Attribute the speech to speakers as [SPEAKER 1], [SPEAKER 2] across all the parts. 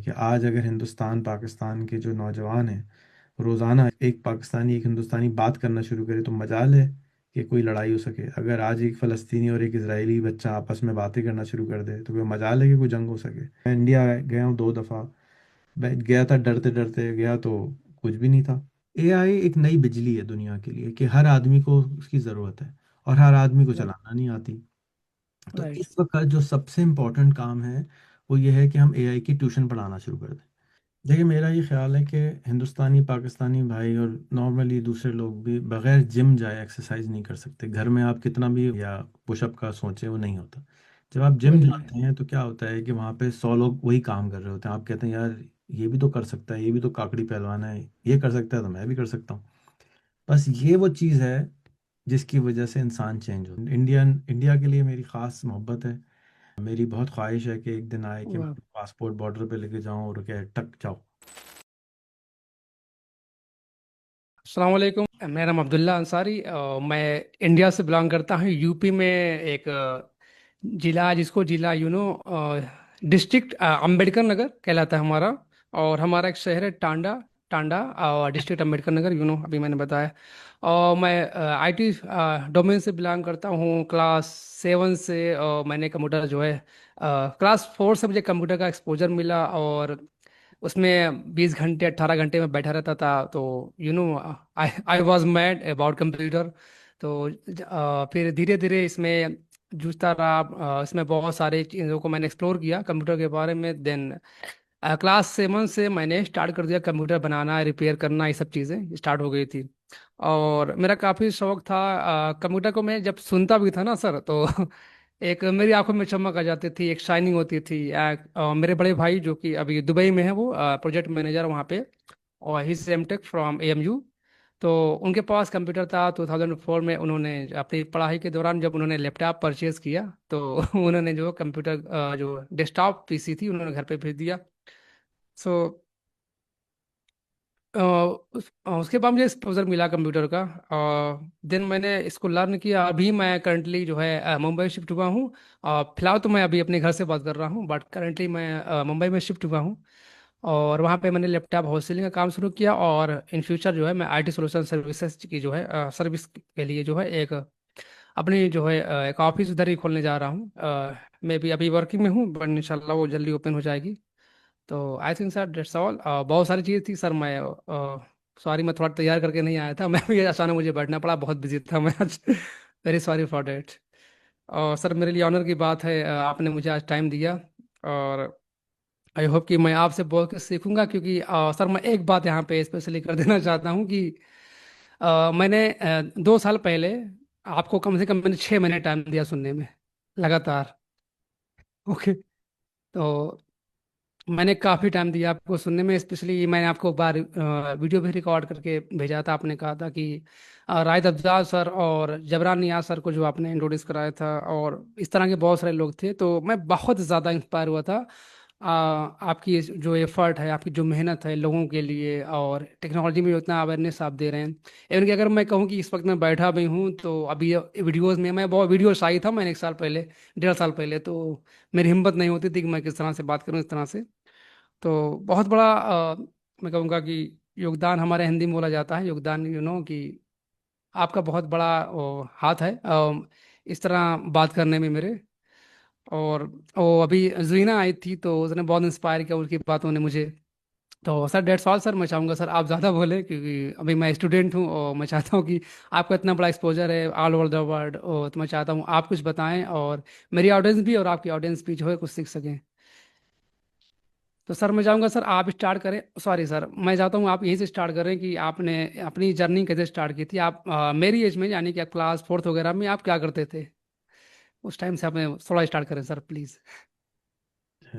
[SPEAKER 1] कि आज अगर हिंदुस्तान पाकिस्तान के जो नौजवान हैं रोज़ाना एक पाकिस्तानी एक हिंदुस्तानी बात करना शुरू करे तो मजाल है कि कोई लड़ाई हो सके। अगर आज एक फ़लस्तीनी और एक इजरायली बच्चा आपस में बातें करना शुरू कर दे तो कोई मजाल है कि कोई जंग हो सके। मैं इंडिया गया हूँ 2 दफ़ा। मैं गया था डरते डरते गया तो कुछ भी नहीं था। एआई एक नई बिजली है दुनिया के लिए कि हर आदमी को उसकी ज़रूरत है और हर आदमी को चलाना नहीं आती। तो
[SPEAKER 2] राइट।
[SPEAKER 1] इस वक्त जो सबसे इम्पोर्टेंट काम है वो ये है कि हम एआई की ट्यूशन पढ़ाना शुरू कर दें। देखिए मेरा ये ख्याल है कि हिंदुस्तानी पाकिस्तानी भाई और नॉर्मली दूसरे लोग भी बगैर जिम जाए एक्सरसाइज नहीं कर सकते। घर में आप कितना भी या पुशअप का सोचें वो नहीं होता। जब आप जिम
[SPEAKER 2] बिल्कुल।
[SPEAKER 1] जाते हैं तो क्या होता है कि वहाँ पे 100 लोग वही काम कर रहे होते हैं। आप कहते हैं यार ये भी तो कर सकता है, ये भी तो काकड़ी पहलवान है, ये कर सकता है तो मैं भी कर सकता हूँ। बस ये वो चीज़ है जिसकी वजह से इंसान चेंज हो। इंडिया के लिए मेरी ख़ास मोहब्बत है। मेरी बहुत ख्वाहिश है कि एक दिन आए कि मैं
[SPEAKER 2] वाह।
[SPEAKER 1] पासपोर्ट बॉर्डर पे लेके जाऊं और कहे टक जाओ।
[SPEAKER 2] अस्सलाम वालेकुम, मेरा नाम अब्दुल्ला अंसारी। मैं इंडिया से बिलोंग करता हूँ। यूपी में एक जिला, जिसको जिला डिस्ट्रिक्ट अंबेडकर नगर कहलाता है हमारा। और हमारा एक शहर है टांडा। टांडा और डिस्ट्रिक्ट अंबेडकर नगर, अभी मैंने बताया। और मैं आईटी डोमेन से बिलोंग करता हूँ। क्लास 7 से मैंने कंप्यूटर जो है, क्लास 4 से मुझे कंप्यूटर का एक्सपोजर मिला। और उसमें 20 घंटे 18 घंटे में बैठा रहता था। तो I I was mad about computer. तो फिर धीरे धीरे इसमें जूझता रहा। इसमें बहुत सारे चीज़ों को मैंने एक्सप्लोर किया कंप्यूटर के बारे में। देन क्लास 7 से मैंने स्टार्ट कर दिया कंप्यूटर बनाना, रिपेयर करना, ये सब चीज़ें स्टार्ट हो गई थी। और मेरा काफ़ी शौक था कंप्यूटर को। मैं जब सुनता भी था ना सर, तो एक मेरी आंखों में चमक आ जाती थी, एक शाइनिंग होती थी। मेरे बड़े भाई जो कि अभी दुबई में है, वो प्रोजेक्ट मैनेजर वहाँ पे, और he is MTech from AMU. तो उनके पास कंप्यूटर था 2004 में। उन्होंने अपनी पढ़ाई के दौरान जब उन्होंने लैपटॉप परचेज किया, तो उन्होंने जो कंप्यूटर जो डेस्कटॉप पीसी थी, उन्होंने घर पे भेज दिया। सो उसके बाद मुझे एक्सपोजर मिला कंप्यूटर का। देन मैंने इसको लर्न किया। अभी मैं करंटली जो है मुंबई शिफ्ट हुआ हूँ। फिलहाल तो मैं अभी अपने घर से बात कर रहा हूँ, बट करंटली मैं मुंबई में शिफ्ट हुआ हूँ। और वहाँ पे मैंने लैपटॉप होलसेलिंग का काम शुरू किया। और इन फ्यूचर जो है मैं आईटी सोल्यूशन सर्विसेज की जो है सर्विस के लिए जो है एक अपनी जो है एक ऑफिस उधर ही खोलने जा रहा हूँ। मैं भी अभी वर्किंग में हूँ, बट इंशाल्लाह वो जल्दी ओपन हो जाएगी। तो I think sir that's all. बहुत सारी चीज़ थी सर। मैं सॉरी, मैं थोड़ा तैयार करके नहीं आया था। मैं भी अचानक मुझे बैठना पड़ा, बहुत बिजी था मैं आज। Very sorry for date. और सर मेरे लिए ऑनर की बात है, आपने मुझे आज टाइम दिया। और आई होप कि मैं आपसे बहुत कुछ सीखूंगा, क्योंकि सर मैं एक बात यहाँ पे स्पेशली कर देना चाहता हूँ कि मैंने 2 साल पहले आपको कम से कम मैंने 6 महीने टाइम दिया सुनने में, लगातार। ओके। तो मैंने काफ़ी टाइम दिया आपको सुनने में। स्पेशली मैंने आपको एक बार वीडियो भी रिकॉर्ड करके भेजा था। आपने कहा था कि रायद अफजाल सर और जबरान नियाज सर को जो आपने इंट्रोड्यूस कराया था, और इस तरह के बहुत सारे लोग थे, तो मैं बहुत ज़्यादा इंस्पायर हुआ था। आपकी ये जो एफर्ट है, आपकी जो मेहनत है लोगों के लिए, और टेक्नोलॉजी में जो इतना अवेयरनेस आप दे रहे हैं। इवन कि अगर मैं कहूँ कि इस वक्त मैं बैठा भी हूँ, तो अभी वीडियोज़ में मैं बहुत वीडियो शाई था। मैंने 1 साल पहले, 1.5 साल पहले, तो मेरी हिम्मत नहीं होती थी कि मैं किस तरह से बात करूँ इस तरह से। तो बहुत बड़ा मैं कहूँगा कि योगदान, हमारे हिंदी में बोला जाता है योगदान, कि आपका बहुत बड़ा हाथ है इस तरह बात करने में मेरे। और वो अभी जीना आई थी, तो उसने बहुत इंस्पायर किया उनकी बातों ने मुझे। तो सर डेट्स ऑल सर। मैं चाहूँगा सर आप ज़्यादा बोले, क्योंकि अभी मैं स्टूडेंट हूँ, और मैं चाहता हूँ कि आपका इतना बड़ा एक्सपोजर है ऑल ओवर द वर्ल्ड, और तो मैं चाहता हूँ आप कुछ बताएं, और मेरी ऑडियंस भी और आपकी ऑडियंस भी जो है कुछ सीख सकें। तो सर मैं चाहूँगा सर आप स्टार्ट करें। सॉरी सर, मैं चाहता हूँ आप यहीं से स्टार्ट करें कि आपने अपनी जर्नी कैसे स्टार्ट की थी। आप मेरी एज में, यानी कि आप क्लास 4th वगैरह में आप क्या करते थे, उस टाइम से आपने थोड़ा स्टार्ट करें सर प्लीज़।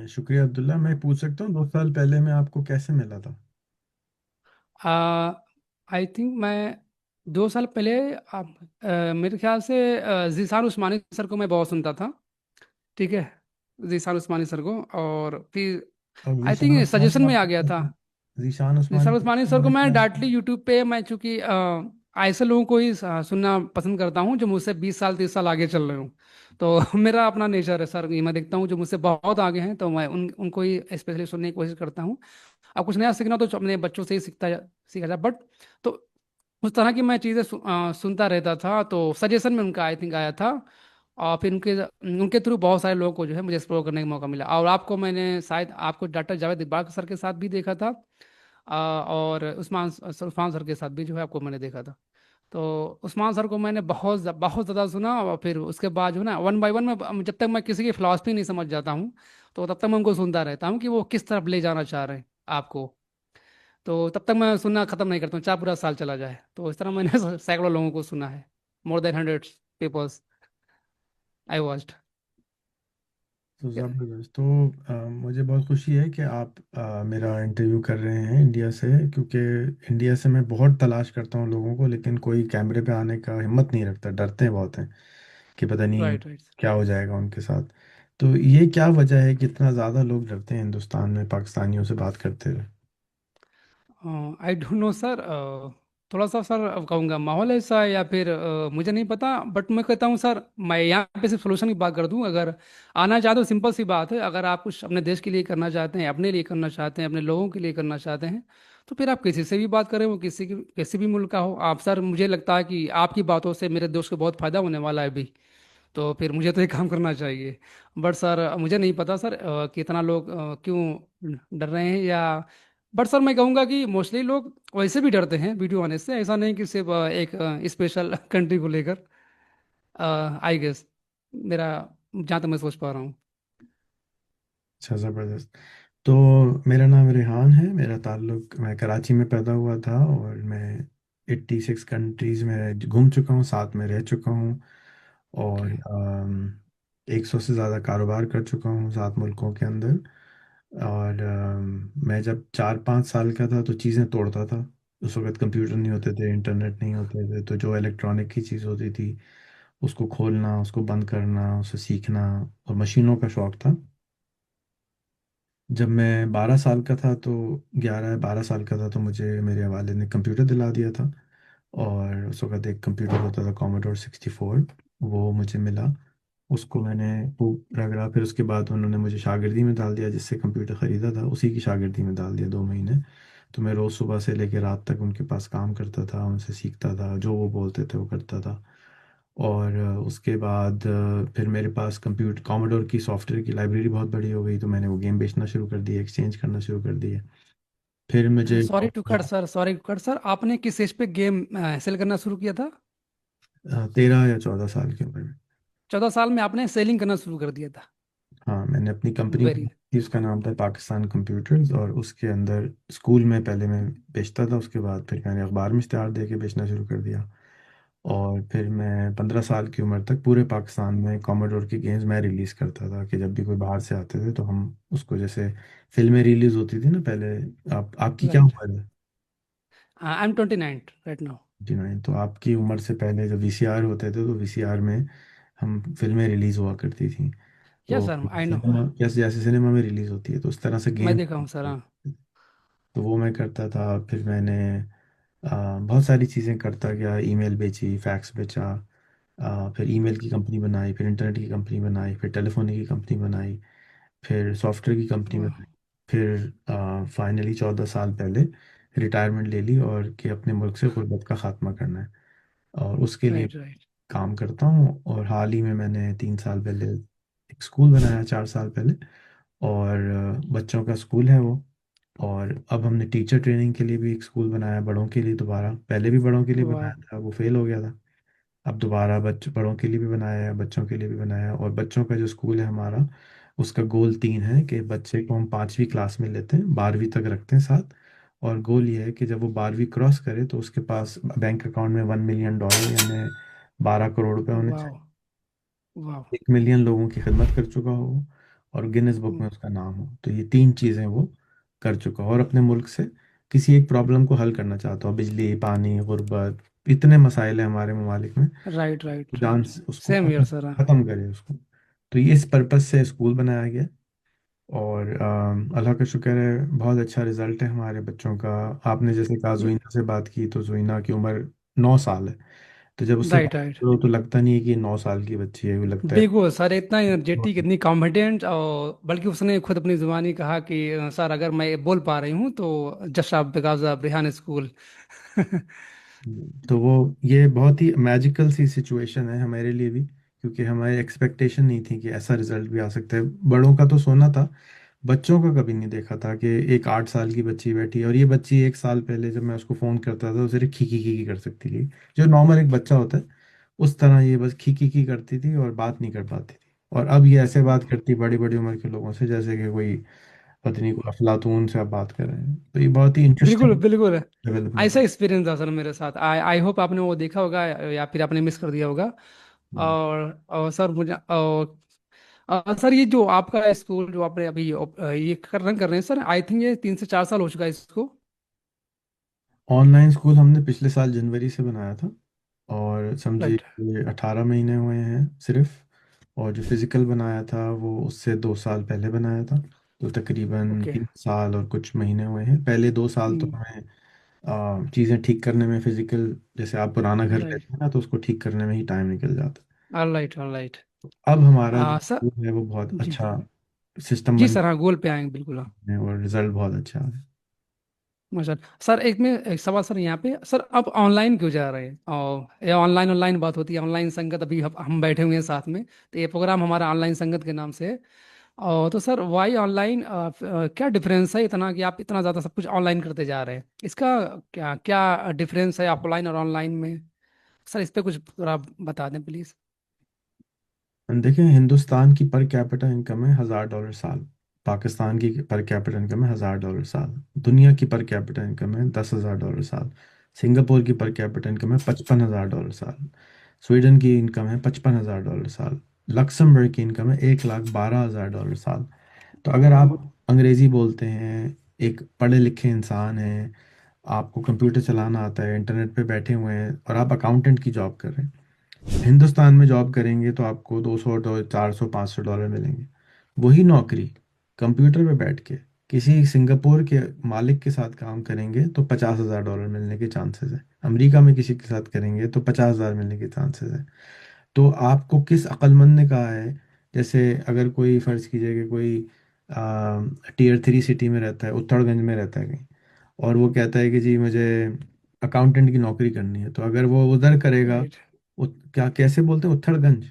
[SPEAKER 1] शुक्रिया अब्दुल्ला। मैं पूछ सकता हूँ 2 साल पहले मैं आपको कैसे मिला था?
[SPEAKER 2] आई थिंक मैं 2 साल पहले आप मेरे ख्याल से जीशान उस्मानी सर को मैं बहुत सुनता था। ठीक है, जीशान उस्मानी सर को। और फिर
[SPEAKER 1] और
[SPEAKER 2] आई
[SPEAKER 1] जीशान
[SPEAKER 2] थिंक सजेशन
[SPEAKER 1] उस्मानी
[SPEAKER 2] में आ
[SPEAKER 1] आपको
[SPEAKER 2] गया था।
[SPEAKER 1] जीशान
[SPEAKER 2] निसार
[SPEAKER 1] उस्मानी
[SPEAKER 2] उस्मानी
[SPEAKER 1] को
[SPEAKER 2] सर को
[SPEAKER 1] मेरे
[SPEAKER 2] मैं
[SPEAKER 1] ख्याल
[SPEAKER 2] डायरेक्टली
[SPEAKER 1] से
[SPEAKER 2] यूट्यूब पे, मैं चूंकि ऐसे लोगों को ही सुनना पसंद करता हूँ जो मुझसे 20 साल 30 साल आगे चल रहे हूँ। तो मेरा अपना नेचर है सर, ये मैं देखता हूँ जो मुझसे बहुत आगे हैं तो मैं उनको ही स्पेशली सुनने की कोशिश करता हूँ। अब कुछ नया सीखना तो अपने बच्चों से ही सीखा जाए, बट तो उस तरह की मैं चीज़ें सुनता रहता था, तो सजेशन में उनका आई थिंक आया था। और फिर उनके उनके थ्रू बहुत सारे लोगों को जो है मुझे एक्सप्लोर करने का मौका मिला। और आपको मैंने शायद आपको डॉक्टर जावेद इकबाल सर के साथ भी देखा था, और उस्मान सर के साथ भी जो है आपको मैंने देखा था। तो उस्मान सर को मैंने बहुत ज़्यादा सुना, और फिर उसके बाद जो है ना वन बाय वन में जब तक मैं किसी की फिलॉसफी नहीं समझ जाता हूँ तो तब तक मैं उनको सुनता रहता हूँ कि वो किस तरफ ले जाना चाह रहे हैं आपको। तो तब तक मैं सुनना खत्म नहीं करता हूँ, चाहे पूरा साल चला जाए। तो इस तरह मैंने सैकड़ों लोगों को सुना है, more than 100 peoples I watched.
[SPEAKER 1] तो ज़बरदस्त। तो मुझे बहुत खुशी है कि आप मेरा इंटरव्यू कर रहे हैं इंडिया से, क्योंकि इंडिया से मैं बहुत तलाश करता हूँ लोगों को, लेकिन कोई कैमरे पे आने का हिम्मत नहीं रखता, डरते हैं बहुत हैं कि पता नहीं
[SPEAKER 2] राइट, राइट।
[SPEAKER 1] क्या हो जाएगा उनके साथ। तो ये क्या वजह है कि इतना ज़्यादा लोग डरते हैं हिंदुस्तान में पाकिस्तानियों से बात करते हुए?
[SPEAKER 2] आई डोंट नो सर, थोड़ा सा सर अब कहूँगा माहौल ऐसा है या फिर मुझे नहीं पता, बट मैं कहता हूँ सर मैं यहाँ पे सिर्फ सोल्यूशन की बात कर दूँ। अगर आना चाहते हो सिंपल सी बात है, अगर आप कुछ अपने देश के लिए करना चाहते हैं, अपने लिए करना चाहते हैं, अपने लोगों के लिए करना चाहते हैं, तो फिर आप किसी से भी बात करें, वो किसी भी मुल्क का हो। आप सर मुझे लगता है कि आपकी बातों से मेरे दोस्त को बहुत फायदा होने वाला है अभी, तो फिर मुझे तो ये काम करना चाहिए। बट सर मुझे नहीं पता सर कितना लोग क्यों डर रहे हैं, या बट सर मैं कहूँगा कि मोस्टली लोग वैसे भी डरते हैं वीडियो आने से, ऐसा नहीं कि सिर्फ एक स्पेशल कंट्री को लेकर, आई गेस, मेरा जहाँ तक मैं सोच पा रहा हूँ।
[SPEAKER 1] अच्छा, ज़बरदस्त। तो मेरा नाम रेहान है, मेरा ताल्लुक, मैं कराची में पैदा हुआ था और मैं 86 कंट्रीज़ में घूम चुका हूँ, साथ में रह चुका हूँ। और
[SPEAKER 2] ओके।
[SPEAKER 1] 100 से ज़्यादा कारोबार कर चुका हूँ 7 मुल्कों के अंदर। और मैं जब 4-5 साल का था तो चीज़ें तोड़ता था। उस वक्त कंप्यूटर नहीं होते थे, इंटरनेट नहीं होते थे, तो जो इलेक्ट्रॉनिक की चीज़ होती थी उसको खोलना, उसको बंद करना, उसे सीखना, और मशीनों का शौक़ था। जब मैं 12 साल का था तो 11 12 साल का था तो मुझे मेरे वालिद ने कंप्यूटर दिला दिया था। और उस वक्त एक कंप्यूटर होता था Commodore 64, वो मुझे मिला। उसको मैंने खूब रगड़ा, फिर उसके बाद उन्होंने मुझे शागिर्दी में डाल दिया, जिससे कंप्यूटर ख़रीदा था उसी की शागिर्दी में डाल दिया 2 महीने। तो मैं रोज़ सुबह से लेकर रात तक उनके पास काम करता था, उनसे सीखता था, जो वो बोलते थे वो करता था। और उसके बाद फिर मेरे पास कंप्यूटर कॉमोडोर की सॉफ्टवेयर की लाइब्रेरी बहुत बड़ी हो गई, तो मैंने वो गेम बेचना शुरू कर दिए, एक्सचेंज करना शुरू कर दिए। फिर मुझे
[SPEAKER 2] sorry to cut sir, sorry to cut sir, आपने किस एज पे गेम सेल करना शुरू किया था?
[SPEAKER 1] 13 या 14 साल की उम्र में।
[SPEAKER 2] 14 साल में आपने सेलिंग करना शुरू कर दिया था?
[SPEAKER 1] हाँ, मैंने अपनी कंपनी
[SPEAKER 2] वेरी।
[SPEAKER 1] बनाई थी, उसका नाम था पाकिस्तान कंप्यूटर्स, और उसके अंदर स्कूल में पहले मैं बेचता था, उसके बाद फिर मैंने अखबार में इश्तहार दे के बेचना शुरू कर दिया। और फिर मैं 15 साल की उम्र तक पूरे पाकिस्तान में कॉमोडोर की गेम्स मैं रिलीज़ करता था, कि जब भी कोई बाहर से आते थे तो हम उसको, जैसे फिल्में रिलीज़ होती थी ना पहले। आपकी क्या
[SPEAKER 2] राइट।
[SPEAKER 1] उम्र है?
[SPEAKER 2] I am 29 right now.
[SPEAKER 1] 29। तो आपकी उम्र से पहले जब वीसीआर होते थे तो वीसीआर में हम फिल्में रिलीज़ हुआ करती थी।
[SPEAKER 2] यस
[SPEAKER 1] तो
[SPEAKER 2] सर, आई नो।
[SPEAKER 1] सिनेमा, जैसे जैसे सिनेमा में रिलीज़ होती है तो उस तरह से
[SPEAKER 2] मैं
[SPEAKER 1] गेम।
[SPEAKER 2] देखा हूँ सर, हाँ।
[SPEAKER 1] तो वो मैं करता था। फिर मैंने बहुत सारी चीज़ें करता गया, ईमेल बेची, फैक्स बेचा, फिर ईमेल की कंपनी बनाई, फिर इंटरनेट की कंपनी बनाई, फिर टेलीफोनी की कंपनी बनाई, फिर सॉफ्टवेयर की कंपनी
[SPEAKER 2] वाह।
[SPEAKER 1] बनाई। फिर फाइनली 14 साल पहले रिटायरमेंट ले ली, और कि अपने मुल्क से गुर्बत का खात्मा करना है, और उसके लिए
[SPEAKER 2] राइट, राइट।
[SPEAKER 1] काम करता हूँ। और हाल ही में मैंने 3 साल पहले एक स्कूल बनाया, 4 साल पहले। और बच्चों का स्कूल है वो। और अब हमने टीचर ट्रेनिंग के लिए भी एक स्कूल बनाया, बड़ों के लिए दोबारा। पहले भी बड़ों के लिए
[SPEAKER 2] वाह।
[SPEAKER 1] बनाया था, वो फेल हो गया था। अब दोबारा बड़ों के लिए भी बनाया है, बच्चों के लिए भी बनाया है। और बच्चों का जो स्कूल है हमारा, उसका गोल 3 है कि बच्चे को हम 5वीं क्लास में लेते हैं, 12वीं तक रखते हैं साथ। और गोल ये है कि जब वो 12वीं क्रॉस करे तो उसके पास बैंक अकाउंट में $1 मिलियन, यानी 12 करोड़ रुपए होने
[SPEAKER 2] वाह।
[SPEAKER 1] चाहिए।
[SPEAKER 2] वाह।
[SPEAKER 1] 1 मिलियन लोगों की खिदमत कर चुका हो, और गिनेस बुक में उसका नाम हो। तो ये 3 चीज़ें वो कर चुका हो, और अपने मुल्क से किसी एक प्रॉब्लम को हल करना चाहता हो, बिजली, पानी, गुर्बत, इतने मसाइल हैं हमारे ममालिक में,
[SPEAKER 2] राइट, राइट,
[SPEAKER 1] जान
[SPEAKER 2] राइट।
[SPEAKER 1] से उसको
[SPEAKER 2] सेम ईयर
[SPEAKER 1] खत्म
[SPEAKER 2] सर, हाँ।
[SPEAKER 1] खत्म करे उसको। तो ये इस पर्पज से स्कूल बनाया गया। और अल्लाह का शुक्र है, बहुत अच्छा रिजल्ट है हमारे बच्चों का। आपने जैसे कहा
[SPEAKER 2] ये
[SPEAKER 1] जुइना से बात की, तो जुइना की उम्र 9 साल है। तो जब उससे बात
[SPEAKER 2] राइट राइट।
[SPEAKER 1] करो तो लगता नहीं है कि ये 9 साल की बच्ची है, वो लगता है।
[SPEAKER 2] बिल्कुल सर, इतना एनर्जेटिक, इतनी कॉम्पिटेंट, और बल्कि उसने खुद अपनी जुबानी कहा कि सर अगर मैं बोल पा रही हूँ तो जस्ट आप बिकॉज ऑफ रेहान स्कूल।
[SPEAKER 1] तो वो ये बहुत ही मैजिकल सी सिचुएशन है हमारे लिए भी, क्योंकि हमारी एक्सपेक्टेशन नहीं थी कि ऐसा रिजल्ट भी आ सकता है। बड़ों का तो सोना था, बच्चों का कभी नहीं देखा था कि एक 8 साल की बच्ची बैठी है, और ये बच्ची 1 साल पहले जब मैं उसको फ़ोन करता था तो सिर्फ खी खी कर सकती थी, जो नॉर्मल एक बच्चा होता है उस तरह ये बस खी खी करती थी और बात नहीं कर पाती थी। और अब ये ऐसे बात करती बड़ी बड़ी उम्र के लोगों से जैसे कि कोई पत्नी को अफलातून से आप बात कर रहे हैं। तो ये बहुत ही
[SPEAKER 2] बिल्कुल
[SPEAKER 1] इंटरेस्टिंग
[SPEAKER 2] बिल्कुल।
[SPEAKER 1] डेवलपमेंट
[SPEAKER 2] ऐसा
[SPEAKER 1] है।
[SPEAKER 2] एक्सपीरियंस था सर मेरे साथ। आई आई होप आपने वो देखा होगा या फिर आपने मिस कर दिया होगा। और सर मुझे सर ये जो आपका स्कूल जो आपने अभी ये रन कर रहे हैं सर, आई थिंक ये 3 से 4 साल हो चुका है इसको।
[SPEAKER 1] ऑनलाइन स्कूल हमने पिछले साल जनवरी से बनाया था, और समझिए
[SPEAKER 2] राइट।
[SPEAKER 1] ये 18 महीने हुए हैं सिर्फ। और जो फिजिकल बनाया था वो उससे 2 साल पहले बनाया था, तो तकरीबन
[SPEAKER 2] ओके।
[SPEAKER 1] 3 साल और कुछ महीने हुए हैं। पहले 2 साल तो हमें चीज़ें ठीक करने में, फिजिकल जैसे आप पुराना घर
[SPEAKER 2] राइट।
[SPEAKER 1] लेते हैं ना तो उसको ठीक करने में ही टाइम निकल जाता है।
[SPEAKER 2] All right all right.
[SPEAKER 1] अब हमारा जो
[SPEAKER 2] सर।
[SPEAKER 1] स्कूल है वो बहुत
[SPEAKER 2] जी।
[SPEAKER 1] अच्छा सिस्टम
[SPEAKER 2] जी
[SPEAKER 1] बन
[SPEAKER 2] सर, हाँ गोल पे आएंगे बिल्कुल हाँ।
[SPEAKER 1] गया है और रिजल्ट बहुत अच्छा है।
[SPEAKER 2] माशा। सर एक सवाल सर यहाँ पे, सर अब ऑनलाइन क्यों जा रहे हैं? और ये ऑनलाइन ऑनलाइन बात होती है, ऑनलाइन संगत अभी हम बैठे हुए हैं साथ में, तो ये प्रोग्राम हमारा ऑनलाइन संगत के नाम से है। और तो सर वाई ऑनलाइन, क्या डिफरेंस है इतना कि आप इतना ज़्यादा सब कुछ ऑनलाइन करते जा रहे हैं? इसका क्या क्या डिफरेंस है ऑफलाइन और ऑनलाइन में? सर इस पे कुछ थोड़ा बता दें प्लीज़।
[SPEAKER 1] देखें, हिंदुस्तान की पर कैपिटा इनकम है $1,000 साल। पाकिस्तान की पर कैपिटा इनकम है $1,000 साल। दुनिया की पर कैपिटा इनकम है $10,000 साल। सिंगापुर की पर कैपिटा इनकम है $55,000 साल। स्वीडन की इनकम है $55,000 साल। लक्समबर्ग की इनकम है $1,12,000 साल। तो अगर आप अंग्रेजी बोलते हैं, एक पढ़े लिखे इंसान हैं, आपको कंप्यूटर चलाना आता है, इंटरनेट पे बैठे हुए हैं, और आप अकाउंटेंट की जॉब कर रहे हैं, हिंदुस्तान में जॉब करेंगे तो आपको 200 400 $500 मिलेंगे। वही नौकरी कंप्यूटर पे बैठ के किसी सिंगापुर के मालिक के साथ काम करेंगे तो $50,000 मिलने के चांसेस है। अमेरिका में किसी के साथ करेंगे तो 50,000 मिलने के चांसेस है। तो आपको किस अक्लमंद ने कहा है, जैसे अगर कोई फर्ज कीजिए कि कोई टीयर 3 सिटी में रहता है, उत्तरगंज में रहता है कहीं, और वो कहता है कि जी मुझे अकाउंटेंट की नौकरी करनी है, तो अगर वो उधर करेगा,
[SPEAKER 2] राइट।
[SPEAKER 1] क्या कैसे बोलते हैं, उत्तरगंज,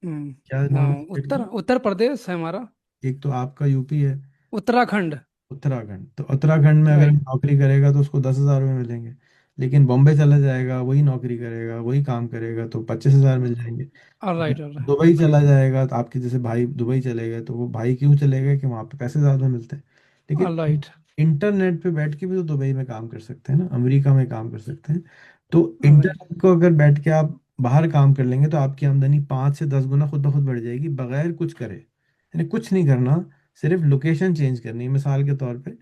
[SPEAKER 1] क्या नाम है स्टेट
[SPEAKER 2] उत्तर
[SPEAKER 1] का?
[SPEAKER 2] उत्तर प्रदेश है हमारा।
[SPEAKER 1] एक तो आपका यूपी है,
[SPEAKER 2] उत्तराखंड।
[SPEAKER 1] उत्तराखंड। तो उत्तराखंड में अगर
[SPEAKER 2] राइट।
[SPEAKER 1] नौकरी करेगा तो उसको 10,000 रुपये मिलेंगे। लेकिन बॉम्बे चला जाएगा, वही नौकरी करेगा, वही काम करेगा, तो 25,000 मिल जाएंगे।
[SPEAKER 2] All right all
[SPEAKER 1] Dubai
[SPEAKER 2] right.
[SPEAKER 1] चला जाएगा तो आपके जैसे भाई दुबई चले गए, तो वो भाई क्यों चले गए कि वहाँ पे पैसे ज़्यादा मिलते हैं।
[SPEAKER 2] ऑल
[SPEAKER 1] लेकिन
[SPEAKER 2] राइट
[SPEAKER 1] इंटरनेट पे बैठ के भी तो दुबई में काम कर सकते हैं ना, अमेरिका में काम कर सकते हैं। तो
[SPEAKER 2] ऑल राइट
[SPEAKER 1] इंटरनेट को अगर बैठ के आप बाहर काम कर लेंगे तो आपकी आमदनी 5 से 10 गुना खुद ब खुद बढ़ जाएगी, बगैर कुछ करे, यानी कुछ नहीं करना, सिर्फ लोकेशन चेंज करनी है। मिसाल के तौर पे,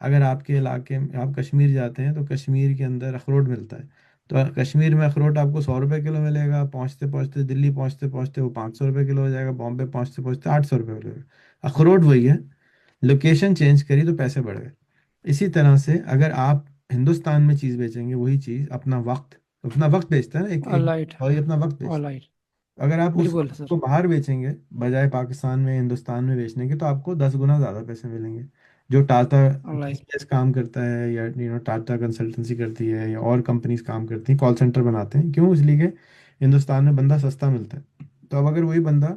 [SPEAKER 1] अगर आपके इलाके में आप कश्मीर जाते हैं तो कश्मीर के अंदर अखरोट मिलता है, तो कश्मीर में अखरोट आपको 100 रुपये किलो मिलेगा, पहुंचते पहुंचते दिल्ली पहुंचते पहुंचते वो 500 रुपये किलो हो जाएगा, बॉम्बे पहुंचते पहुंचते 800 रुपये किलो हो जाएगा। अखरोट वही है, लोकेशन चेंज करी तो पैसे बढ़ गए। इसी तरह से अगर आप हिंदुस्तान में चीज़ बेचेंगे, वही चीज़ अपना वक्त बेचता है ना, एक
[SPEAKER 2] ऑल
[SPEAKER 1] एक
[SPEAKER 2] राइट
[SPEAKER 1] और ये अपना वक्त
[SPEAKER 2] ऑल
[SPEAKER 1] बेचता
[SPEAKER 2] राइट।
[SPEAKER 1] है। अगर आप उस
[SPEAKER 2] बिल्कुल
[SPEAKER 1] वक्त को
[SPEAKER 2] सर।
[SPEAKER 1] बाहर बेचेंगे बजाय पाकिस्तान में हिंदुस्तान में बेचने के, तो आपको 10 गुना ज़्यादा पैसे मिलेंगे। जो टाटा
[SPEAKER 2] ऑल राइट
[SPEAKER 1] टीसीएस काम करता है, या टाटा कंसल्टेंसी करती है, या और कंपनीज काम करती हैं, कॉल सेंटर बनाते हैं, क्यों? इसलिए कि हिंदुस्तान में बंदा सस्ता मिलता है। तो अब अगर वही बंदा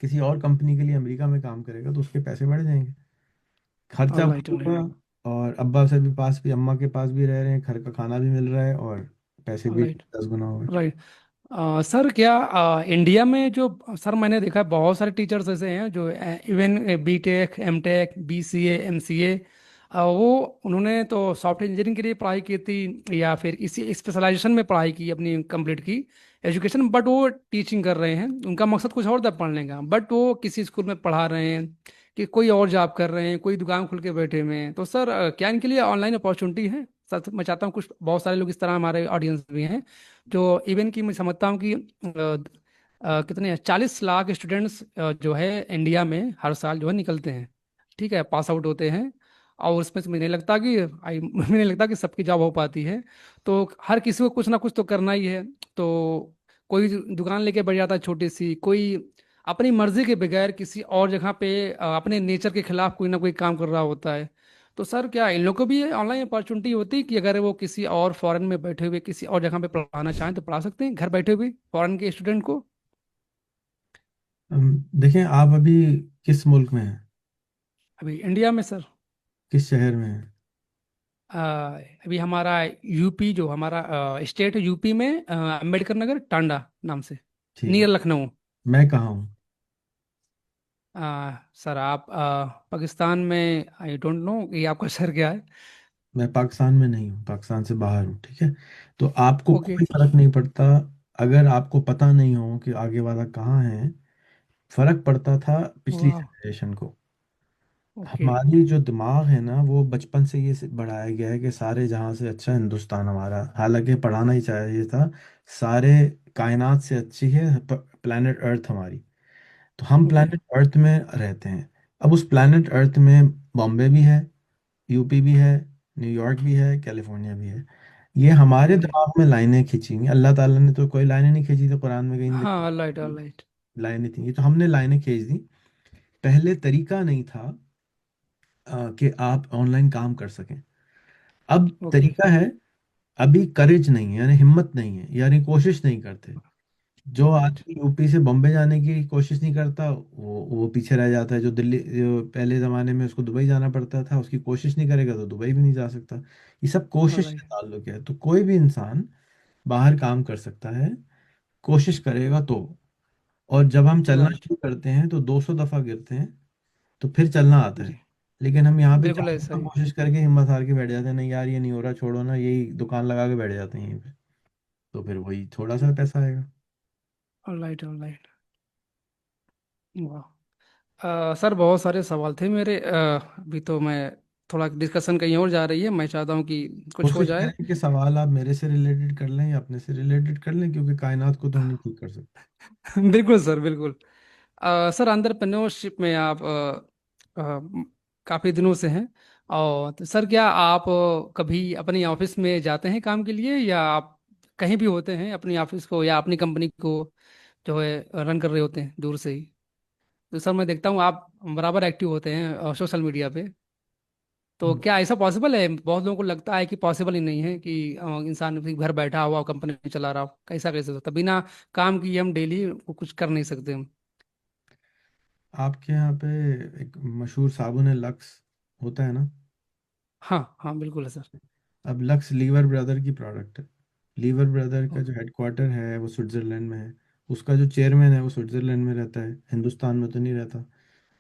[SPEAKER 1] किसी और कंपनी के लिए अमेरिका में काम करेगा तो उसके पैसे बढ़ जाएंगे, खर्चा
[SPEAKER 2] ऑल राइट ऑल
[SPEAKER 1] बढ़ेगा,
[SPEAKER 2] राइट
[SPEAKER 1] और अब्बा से भी पास भी, अम्मा के पास भी रह रहे हैं, घर का खाना भी मिल रहा है, और पैसे
[SPEAKER 2] ऑल
[SPEAKER 1] भी
[SPEAKER 2] राइट
[SPEAKER 1] 10 गुना हो गए।
[SPEAKER 2] राइट। सर क्या इंडिया में जो, सर मैंने देखा है बहुत सारे टीचर्स ऐसे हैं जो even BTech MTech BCA MCA, वो उन्होंने तो सॉफ्टवेयर इंजीनियरिंग के लिए पढ़ाई की थी या फिर इसी स्पेशलाइजेशन में पढ़ाई की अपनी कंप्लीट की एजुकेशन, बट वो टीचिंग कर रहे हैं। उनका मकसद कुछ और था पढ़ने का, बट वो किसी स्कूल में पढ़ा रहे हैं कि कोई और जॉब कर रहे हैं, कोई दुकान खुल के बैठे हुए हैं। तो सर क्या इनके लिए ऑनलाइन अपॉर्चुनिटी है? सर मैं चाहता हूँ कुछ बहुत सारे लोग इस तरह हमारे ऑडियंस भी हैं जो इवन की मैं समझता हूँ कि कितने 40 लाख स्टूडेंट्स जो है इंडिया में हर साल जो है निकलते हैं, ठीक है, पास आउट होते हैं। और उसमें से मुझे नहीं लगता कि मुझे नहीं लगता कि सबकी जॉब हो पाती है। तो हर किसी को कुछ ना कुछ तो करना ही है। तो कोई दुकान लेके बैठ जाता है छोटी सी, कोई अपनी मर्जी के बगैर किसी और जगह पे अपने नेचर के खिलाफ कोई ना कोई काम कर रहा होता है। तो सर क्या इन लोगों को भी ऑनलाइन अपॉर्चुनिटी होती है कि अगर वो किसी और फॉरेन में बैठे हुए किसी और जगह पे पढ़ाना चाहें तो पढ़ा सकते हैं घर बैठे हुए फॉरेन के स्टूडेंट को?
[SPEAKER 1] देखें, आप अभी किस मुल्क में हैं?
[SPEAKER 2] अभी इंडिया में सर।
[SPEAKER 1] किस शहर में हैं?
[SPEAKER 2] अभी हमारा यूपी, जो हमारा स्टेट है यूपी में, अम्बेडकर नगर टांडा नाम से,
[SPEAKER 1] ठीक है।
[SPEAKER 2] नियर लखनऊ।
[SPEAKER 1] मैं कहाँ हूँ?
[SPEAKER 2] सर आप पाकिस्तान में, आई डोंट नो ये आपका शहर क्या है।
[SPEAKER 1] मैं पाकिस्तान में नहीं हूँ, पाकिस्तान से बाहर हूँ, ठीक है। तो आपको
[SPEAKER 2] ओके।
[SPEAKER 1] कोई फर्क नहीं पड़ता अगर आपको पता नहीं हो कि आगे वाला कहाँ है। फर्क पड़ता था पिछली
[SPEAKER 2] वाह।
[SPEAKER 1] जनरेशन को।
[SPEAKER 2] ओके।
[SPEAKER 1] हमारी जो दिमाग है ना, वो बचपन से ये बढ़ाया गया है कि सारे जहाँ से अच्छा हिंदुस्तान हमारा, हालांकि पढ़ाना ही चाहिए था। सारे कायनात से अच्छी है प्लेनेट अर्थ हमारी। तो हम
[SPEAKER 2] ओके।
[SPEAKER 1] प्लेनेट अर्थ में रहते हैं। अब उस प्लेनेट अर्थ में बॉम्बे भी है, यूपी भी है, न्यूयॉर्क भी है, कैलिफोर्निया भी है। ये हमारे
[SPEAKER 2] ओके।
[SPEAKER 1] दिमाग में लाइनें खींची हुई हैं। अल्लाह ताला ने तो कोई लाइनें नहीं खींची, तो कुरान में कहीं नहीं
[SPEAKER 2] हाँ,
[SPEAKER 1] लिखा।
[SPEAKER 2] Alright alright.
[SPEAKER 1] लाइनें थी, ये तो हमने लाइनें खींच दी। पहले तरीका नहीं था कि आप ऑनलाइन काम कर सकें। अब
[SPEAKER 2] ओके।
[SPEAKER 1] तरीका है। अभी करेज नहीं है, यानी हिम्मत नहीं है, यानी कोशिश नहीं करते। जो
[SPEAKER 2] ऑलराइट।
[SPEAKER 1] आदमी यूपी से बॉम्बे जाने की कोशिश नहीं करता, वो पीछे रह जाता है। जो दिल्ली, जो पहले ज़माने में उसको दुबई जाना पड़ता था, उसकी कोशिश नहीं करेगा तो दुबई भी नहीं जा सकता। ये सब कोशिश से
[SPEAKER 2] ऑलराइट।
[SPEAKER 1] ताल्लुक है। तो कोई भी इंसान बाहर काम कर सकता है, कोशिश करेगा तो। और जब हम चलना
[SPEAKER 2] राइट।
[SPEAKER 1] शुरू करते हैं तो 200 दफ़ा गिरते हैं, तो फिर चलना आता है।
[SPEAKER 2] जी।
[SPEAKER 1] लेकिन हम यहाँ पे
[SPEAKER 2] बिल्कुल
[SPEAKER 1] 400
[SPEAKER 2] ऐसा ही।
[SPEAKER 1] कोशिश करके हिम्मत हार के बैठ जाते हैं, नहीं यार ये नहीं हो रहा, छोड़ो ना, यही दुकान लगा के बैठ जाते हैं यहीं पे। तो फिर वही थोड़ा सा पैसा आएगा।
[SPEAKER 2] Alright alright. वाह। सर बहुत सारे सवाल थे मेरे, अभी तो मैं थोड़ा डिस्कशन कहीं और जा रही है, मैं चाहता हूँ कि कुछ हो
[SPEAKER 1] कोशिश
[SPEAKER 2] जाए।
[SPEAKER 1] करें कि सवाल आप मेरे से रिलेटेड कर लें या अपने से रिलेटेड कर लें, क्योंकि कायनात को तो हम नहीं ठीक कर सकते।
[SPEAKER 2] बिल्कुल सर, बिल्कुल। सर एंटरप्रेन्योरशिप में आप काफ़ी दिनों से हैं, और तो सर क्या आप कभी अपनी ऑफिस में जाते हैं काम के लिए, या आप कहीं भी होते हैं अपनी ऑफिस को या अपनी कंपनी को जो है रन कर रहे होते हैं दूर से ही? तो सर मैं देखता हूँ आप बराबर एक्टिव होते हैं सोशल मीडिया पे। तो
[SPEAKER 1] हम्म।
[SPEAKER 2] क्या ऐसा पॉसिबल है? बहुत लोगों को लगता है कि पॉसिबल ही नहीं है कि इंसान भी घर बैठा हुआ कंपनी चला रहा हो, कैसा कैसे होता बिना काम किए हम डेली कुछ कर नहीं सकते हम?
[SPEAKER 1] आपके यहाँ पे एक मशहूर साबुन है, लक्स, होता है ना?
[SPEAKER 2] हाँ हाँ, बिल्कुल है सर।
[SPEAKER 1] अब लक्स लीवर ब्रदर की प्रोडक्ट है। लीवर ब्रदर का
[SPEAKER 2] ओ-
[SPEAKER 1] जो हेडक्वार्टर है वो स्विट्जरलैंड में है। उसका जो चेयरमैन है वो स्विट्जरलैंड में रहता है, हिंदुस्तान में तो नहीं रहता।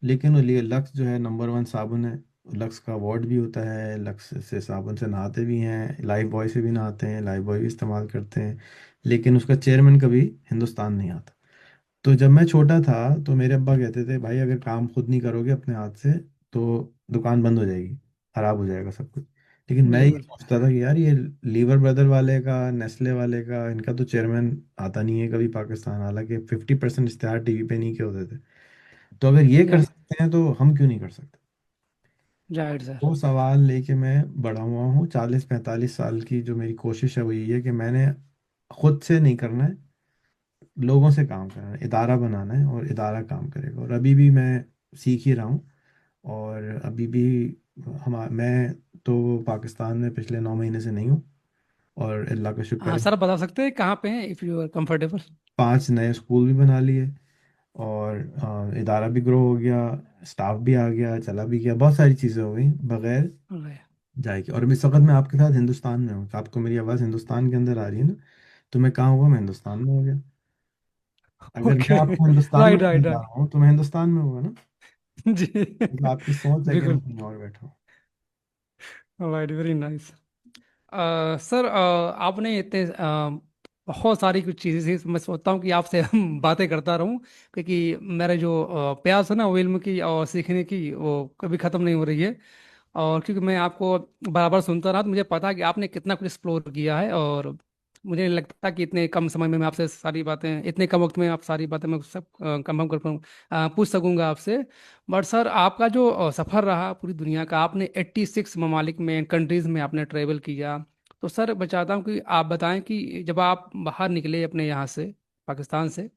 [SPEAKER 1] लेकिन वो लिए लक्स जो है नंबर वन साबुन है। लक्स का अवार्ड भी होता है, लक्स से साबुन से नहाते भी हैं, लाइफ बॉय से भी नहाते हैं, लाइफ बॉय भी इस्तेमाल करते हैं। लेकिन उसका चेयरमैन कभी हिंदुस्तान नहीं आता। तो जब मैं छोटा था तो मेरे अब्बा कहते थे, भाई अगर काम खुद नहीं करोगे अपने हाथ से तो दुकान बंद हो जाएगी, खराब हो जाएगा सब कुछ। लेकिन मैं ये
[SPEAKER 2] बिल्कुल।
[SPEAKER 1] सोचता था कि यार ये लीवर ब्रदर वाले का, नेस्ले वाले का, इनका तो चेयरमैन आता नहीं है कभी पाकिस्तान, हालांकि 50% इश्तेहार टीवी पे नहीं के होते थे। तो अगर ये कर
[SPEAKER 2] जा
[SPEAKER 1] सकते हैं तो हम क्यों नहीं कर सकते?
[SPEAKER 2] जाहिर सर।
[SPEAKER 1] वो सवाल लेके मैं बड़ा हुआ हूँ। 40-45 साल की जो मेरी कोशिश है वो यही है कि मैंने खुद से नहीं करना है, लोगों से काम करना है, इदारा बनाना है, और इदारा काम करेगा। और अभी भी मैं सीख ही रहा हूँ। और अभी भी मैं तो पाकिस्तान में पिछले 9 महीने से नहीं हूँ, और अल्लाह का शुक्र
[SPEAKER 2] हाँ
[SPEAKER 1] है।
[SPEAKER 2] सर, बता सकते हैं कहाँ पे हैं इफ़ यू आर कंफर्टेबल?
[SPEAKER 1] 5 नए स्कूल भी बना लिए, और इदारा भी ग्रो हो गया, स्टाफ भी आ गया, चला भी गया, बहुत सारी चीज़ें हो गई बगैर जाएगी। और इस वक्त मैं आपके साथ हिंदुस्तान में हूँ, तो आपको मेरी आवाज़ हिंदुस्तान के अंदर आ रही है ना? तो मैं कहाँ हुआ? मैं हिंदुस्तान में हो गया। अगर मैं
[SPEAKER 2] ओके।
[SPEAKER 1] आपको हिंदुस्तान में
[SPEAKER 2] राइट
[SPEAKER 1] नहीं
[SPEAKER 2] राइट
[SPEAKER 1] जा
[SPEAKER 2] राइट।
[SPEAKER 1] रहा हूँ तो मैं हिंदुस्तान में हुआ ना?
[SPEAKER 2] जी।
[SPEAKER 1] मतलब आपकी सोच है कि मैं
[SPEAKER 2] बिल्कुल।
[SPEAKER 1] कहीं और बैठा हूँ।
[SPEAKER 2] Right, very nice. सर आपने इतने बहुत सारी कुछ चीज़ें थी, मैं सोचता हूँ कि आपसे हम बातें करता रहूं, क्योंकि मेरा जो प्यास है ना वो इल्म की और सीखने की, वो कभी ख़त्म नहीं हो रही है। और क्योंकि मैं आपको बराबर सुनता रहा तो मुझे पता है कि आपने कितना कुछ एक्सप्लोर किया है, और मुझे नहीं लगता कि इतने कम समय में मैं आपसे सारी बातें, इतने कम वक्त में आप सारी बातें मैं सब कंफर्म कर पाऊँ, पूछ सकूंगा आपसे। बट सर, आपका जो सफ़र रहा पूरी दुनिया का, आपने 86 ममालिक में, कंट्रीज़ में आपने ट्रेवल किया। तो सर मैं चाहता हूँ कि आप बताएं कि जब आप बाहर निकले अपने यहाँ से, पाकिस्तान से,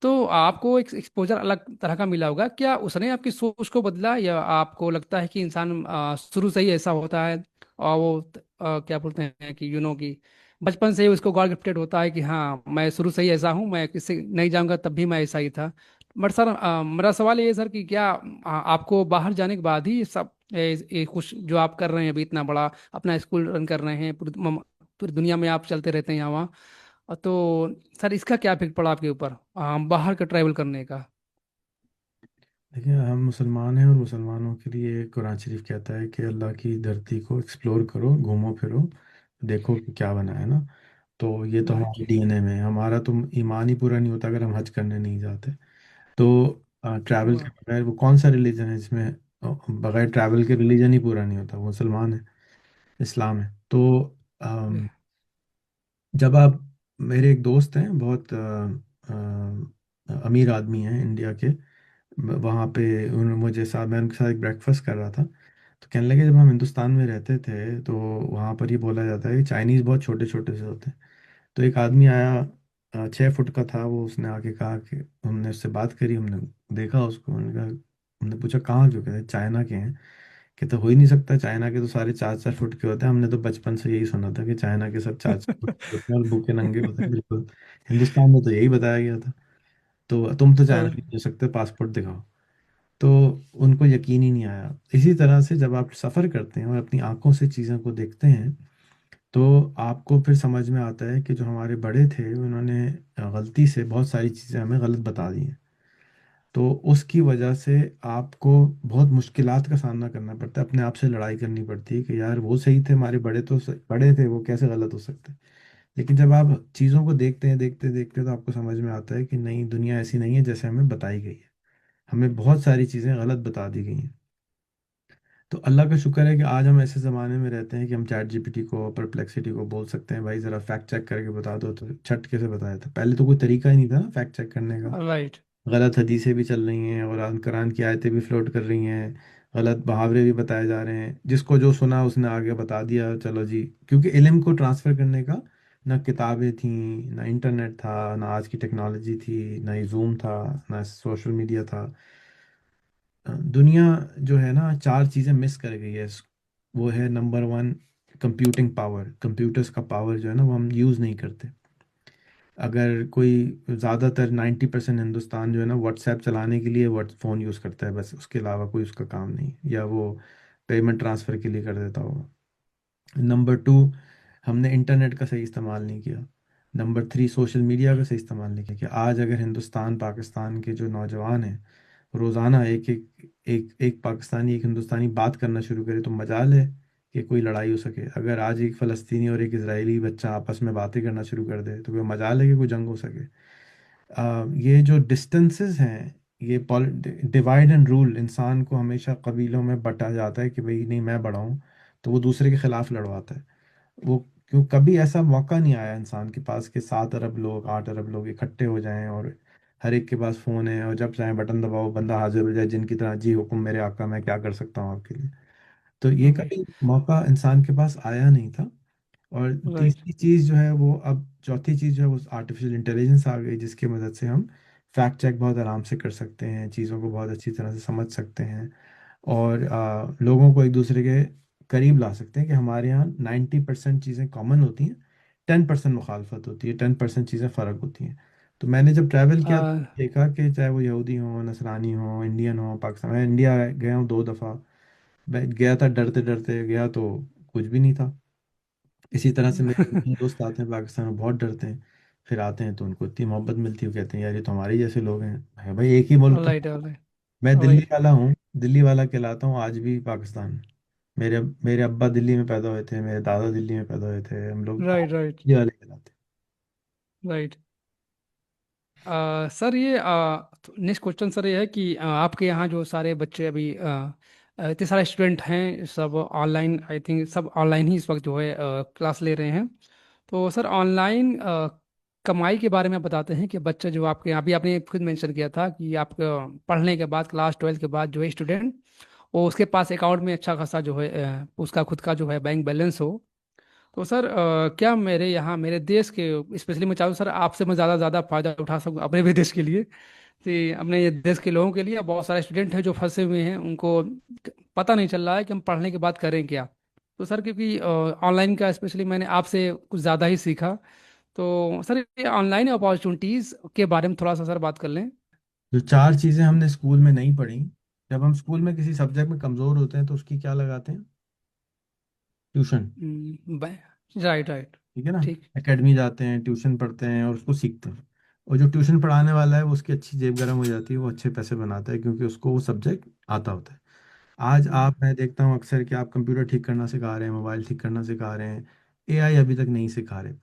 [SPEAKER 2] तो आपको एक एक्सपोजर अलग तरह का मिला होगा। क्या उसने आपकी सोच को बदला, या आपको लगता है कि इंसान शुरू से ही ऐसा होता है, और वो क्या बोलते हैं कि कि बचपन से ही उसको गॉड गिफ्टेड होता है कि हाँ मैं शुरू से ही ऐसा हूँ, मैं किसी नहीं जाऊंगा तब भी मैं ऐसा ही था। बट सर, मेरा सवाल ये है सर कि क्या आपको बाहर जाने के बाद ही सब ये कुछ जो आप कर रहे हैं अभी, इतना बड़ा अपना स्कूल रन कर रहे हैं, पूरी दुनिया में आप चलते रहते हैं यहाँ वहाँ, तो सर इसका क्या इफेक्ट पड़ा आपके ऊपर बाहर का ट्रैवल करने का?
[SPEAKER 1] देखिए, हम मुसलमान हैं और मुसलमानों के लिए कुरान शरीफ कहता है कि अल्लाह की धरती को एक्सप्लोर करो, घूमो फिरो, देखो कि क्या बना है ना। तो ये तो
[SPEAKER 2] राइट।
[SPEAKER 1] हमारे डीएनए में है। हमारा तो ईमान ही पूरा नहीं होता अगर हम हज करने नहीं जाते। तो ट्रैवल के बगैर वो कौन सा रिलीजन है जिसमें बगैर ट्रैवल के रिलीजन ही पूरा नहीं होता? वो मुसलमान है, इस्लाम है। तो जब आप, मेरे एक दोस्त हैं बहुत अमीर आदमी हैं इंडिया के, वहाँ पे उन्होंने मुझे साथ, मैं उनके साथ एक ब्रेकफास्ट कर रहा था, तो कहने लगे जब हम हिंदुस्तान में रहते थे तो वहाँ पर ये बोला जाता है कि चाइनीज़ बहुत छोटे छोटे से होते हैं। तो एक आदमी आया, 6 फुट का था वो, उसने आके कहा कि, हमने उससे बात करी, हमने देखा उसको, हमने कहा, हमने पूछा कहाँ क्यों, कहते चाइना के हैं। कहते हो ही नहीं सकता, चाइना के तो सारे 4 4 फुट के होते हैं, हमने तो बचपन से यही सुना था कि चाइना के सब 4 4 फुट के होते हैं और भूखे नंगे होते हैं बिल्कुल। हिंदुस्तान में तो यही बताया गया था। तो तुम तो चाइना
[SPEAKER 2] सर।
[SPEAKER 1] नहीं जा सकते, पासपोर्ट दिखाओ। तो उनको यकीन ही नहीं आया। इसी तरह से जब आप सफ़र करते हैं और अपनी आंखों से चीज़ों को देखते हैं, तो आपको फिर समझ में आता है कि जो हमारे बड़े थे उन्होंने गलती से बहुत सारी चीज़ें हमें गलत बता दी हैं। तो उसकी वजह से आपको बहुत मुश्किलात का सामना करना पड़ता है, अपने आप से लड़ाई करनी पड़ती है कि यार वो सही थे, हमारे बड़े तो बड़े थे, वो कैसे गलत हो सकते हैं। लेकिन जब आप चीज़ों को देखते हैं, देखते देखते, तो आपको समझ में आता है कि नहीं, दुनिया ऐसी नहीं है जैसे हमें बताई गई है। हमें बहुत सारी चीज़ें गलत बता दी गई हैं। तो अल्लाह का शुक्र है कि आज हम ऐसे ज़माने में रहते हैं कि हम चैट जीपीटी को, परप्लेक्सिटी को बोल सकते हैं भाई ज़रा फैक्ट चेक करके बता दो, तो छट के से बताया था। पहले तो कोई तरीका ही नहीं था ना फैक्ट चेक करने का।
[SPEAKER 2] राइट।
[SPEAKER 1] गलत हदीसें भी चल रही हैं और कुरान की आयतें भी फ्लोट कर रही हैं, गलत मुहावरे भी बताए जा रहे हैं, जिसको जो सुना उसने आगे बता दिया, चलो जी। क्योंकि इल्म को ट्रांसफ़र करने का ना किताबें थीं, ना इंटरनेट था, ना आज की टेक्नोलॉजी थी, ना ही जूम था, ना सोशल मीडिया था। दुनिया जो है ना, 4 चीज़ें मिस कर गई है। वो है नंबर 1, कंप्यूटिंग पावर। कंप्यूटर्स का पावर जो है ना, वो हम यूज़ नहीं करते। अगर कोई, ज़्यादातर 90% हिंदुस्तान जो है ना, व्हाट्सएप चलाने के लिए व्हाट्स फ़ोन यूज़ करता है बस, उसके अलावा कोई उसका काम नहीं, या वो पेमेंट ट्रांसफ़र के लिए कर देता होगा। नंबर 2, हमने इंटरनेट का सही इस्तेमाल नहीं किया। नंबर 3, सोशल मीडिया का सही इस्तेमाल नहीं किया। कि आज अगर हिंदुस्तान पाकिस्तान के जो नौजवान हैं, रोज़ाना एक एक एक एक पाकिस्तानी, एक हिंदुस्तानी बात करना शुरू करे तो मजाल है कि कोई लड़ाई हो सके। अगर आज एक फ़लस्तीनी और एक इजरायली बच्चा आपस में बातें करना शुरू कर दे तो कोई मजाल है कि कोई जंग हो सके। ये जो डिस्टेंसेस हैं, ये डिवाइड एंड रूल, इंसान को हमेशा कबीलों में बटा जाता है कि भाई नहीं, मैं बड़ा हूँ, तो वो दूसरे के खिलाफ लड़वाता है। वो क्यों, कभी ऐसा मौका नहीं आया इंसान के पास कि 7 अरब लोग, 8 अरब लोग इकट्ठे हो जाएं और हर एक के पास फ़ोन है और जब चाहे बटन दबाओ बंदा हाजिर हो जाए, जिनकी तरह जी हुक्म मेरे आका, मैं क्या कर सकता हूँ आपके लिए। तो ये
[SPEAKER 2] राइट।
[SPEAKER 1] कभी मौका इंसान के पास आया नहीं था। और
[SPEAKER 2] राइट।
[SPEAKER 1] तीसरी चीज़ जो है वो, अब चौथी चीज़ जो है वो आर्टिफिशियल इंटेलिजेंस आ गई, जिसकी मदद से हम फैक्ट चेक बहुत आराम से कर सकते हैं, चीज़ों को बहुत अच्छी तरह से समझ सकते हैं, और लोगों को एक दूसरे के करीब ला सकते हैं। कि हमारे यहाँ 90% चीज़ें कॉमन होती हैं, 10% मुखालफत होती है, 10% चीज़ें फ़र्क होती हैं। तो मैंने जब ट्रैवल किया तो देखा कि चाहे वो यहूदी हो, नसरानी हो, इंडियन हो, पाकिस्तान, मैं इंडिया गया हूँ 2 दफ़ा। मैं गया था डरते डरते गया, तो कुछ भी नहीं था। इसी तरह से मेरे इंडियन दोस्त आते हैं पाकिस्तान में, बहुत डरते हैं, फिर आते हैं तो उनको इतनी मोहब्बत मिलती है, वो कहते हैं यार ये तो हमारे ही जैसे लोग हैं। है भाई, एक ही मुल्क
[SPEAKER 2] राइट।
[SPEAKER 1] तो।
[SPEAKER 2] राइट।
[SPEAKER 1] मैं दिल्ली
[SPEAKER 2] वही।
[SPEAKER 1] वाला हूँ, दिल्ली वाला कहलाता हूँ आज भी पाकिस्तान में। मेरे मेरे अब्बा दिल्ली में पैदा हुए थे, मेरे दादा दिल्ली में पैदा हुए थे, हम लोग आज
[SPEAKER 2] राइट। राइट।
[SPEAKER 1] दिल्ली वाले कहलाते
[SPEAKER 2] राइट। सर ये नेक्स्ट क्वेश्चन सर ये है कि आपके यहाँ जो सारे बच्चे अभी इतने सारे स्टूडेंट हैं, सब ऑनलाइन, आई थिंक सब ऑनलाइन ही इस वक्त जो है क्लास ले रहे हैं। तो सर ऑनलाइन कमाई के बारे में बताते हैं कि बच्चे जो आपके, अभी आपने खुद मेंशन किया था कि आप पढ़ने के बाद क्लास 12 के बाद जो है स्टूडेंट, वो उसके पास अकाउंट में अच्छा खासा जो है उसका खुद का जो है बैंक बैलेंस हो। तो सर क्या मेरे यहाँ मेरे देश के स्पेशली मैं चाहूँ सर आपसे मैं ज़्यादा ज़्यादा फायदा उठा सकूँ अपने भी देश के लिए, कि अपने ये देश के लोगों के लिए बहुत सारे स्टूडेंट हैं जो फंसे हुए हैं, उनको पता नहीं चल रहा है कि हम पढ़ने के बाद करें क्या। तो सर क्योंकि ऑनलाइन का स्पेशली मैंने आपसे कुछ ज़्यादा ही सीखा, तो सर ये ऑनलाइन अपॉर्चुनिटीज़ के बारे में थोड़ा सा सर बात कर लें।
[SPEAKER 1] जो चार चीजें हमने स्कूल में नहीं पढ़ी, जब हम स्कूल में किसी सब्जेक्ट में कमजोर होते हैं तो उसकी क्या लगाते हैं? ट्यूशन।
[SPEAKER 2] Right right.
[SPEAKER 1] ठीक है ना?
[SPEAKER 2] ठीक।
[SPEAKER 1] एकेडमी जाते हैं, ट्यूशन पढ़ते हैं और उसको सीखते हैं। और जो ट्यूशन पढ़ाने वाला है वो, उसकी अच्छी जेब गर्म हो जाती है, वो अच्छे पैसे बनाता है क्योंकि उसको वो सब्जेक्ट आता होता है। आज
[SPEAKER 2] हम्म,
[SPEAKER 1] आप, मैं देखता हूँ अक्सर कि आप कंप्यूटर ठीक करना सिखा रहे हैं, मोबाइल ठीक करना सिखा रहे हैं, एआई अभी तक नहीं सिखा रहे।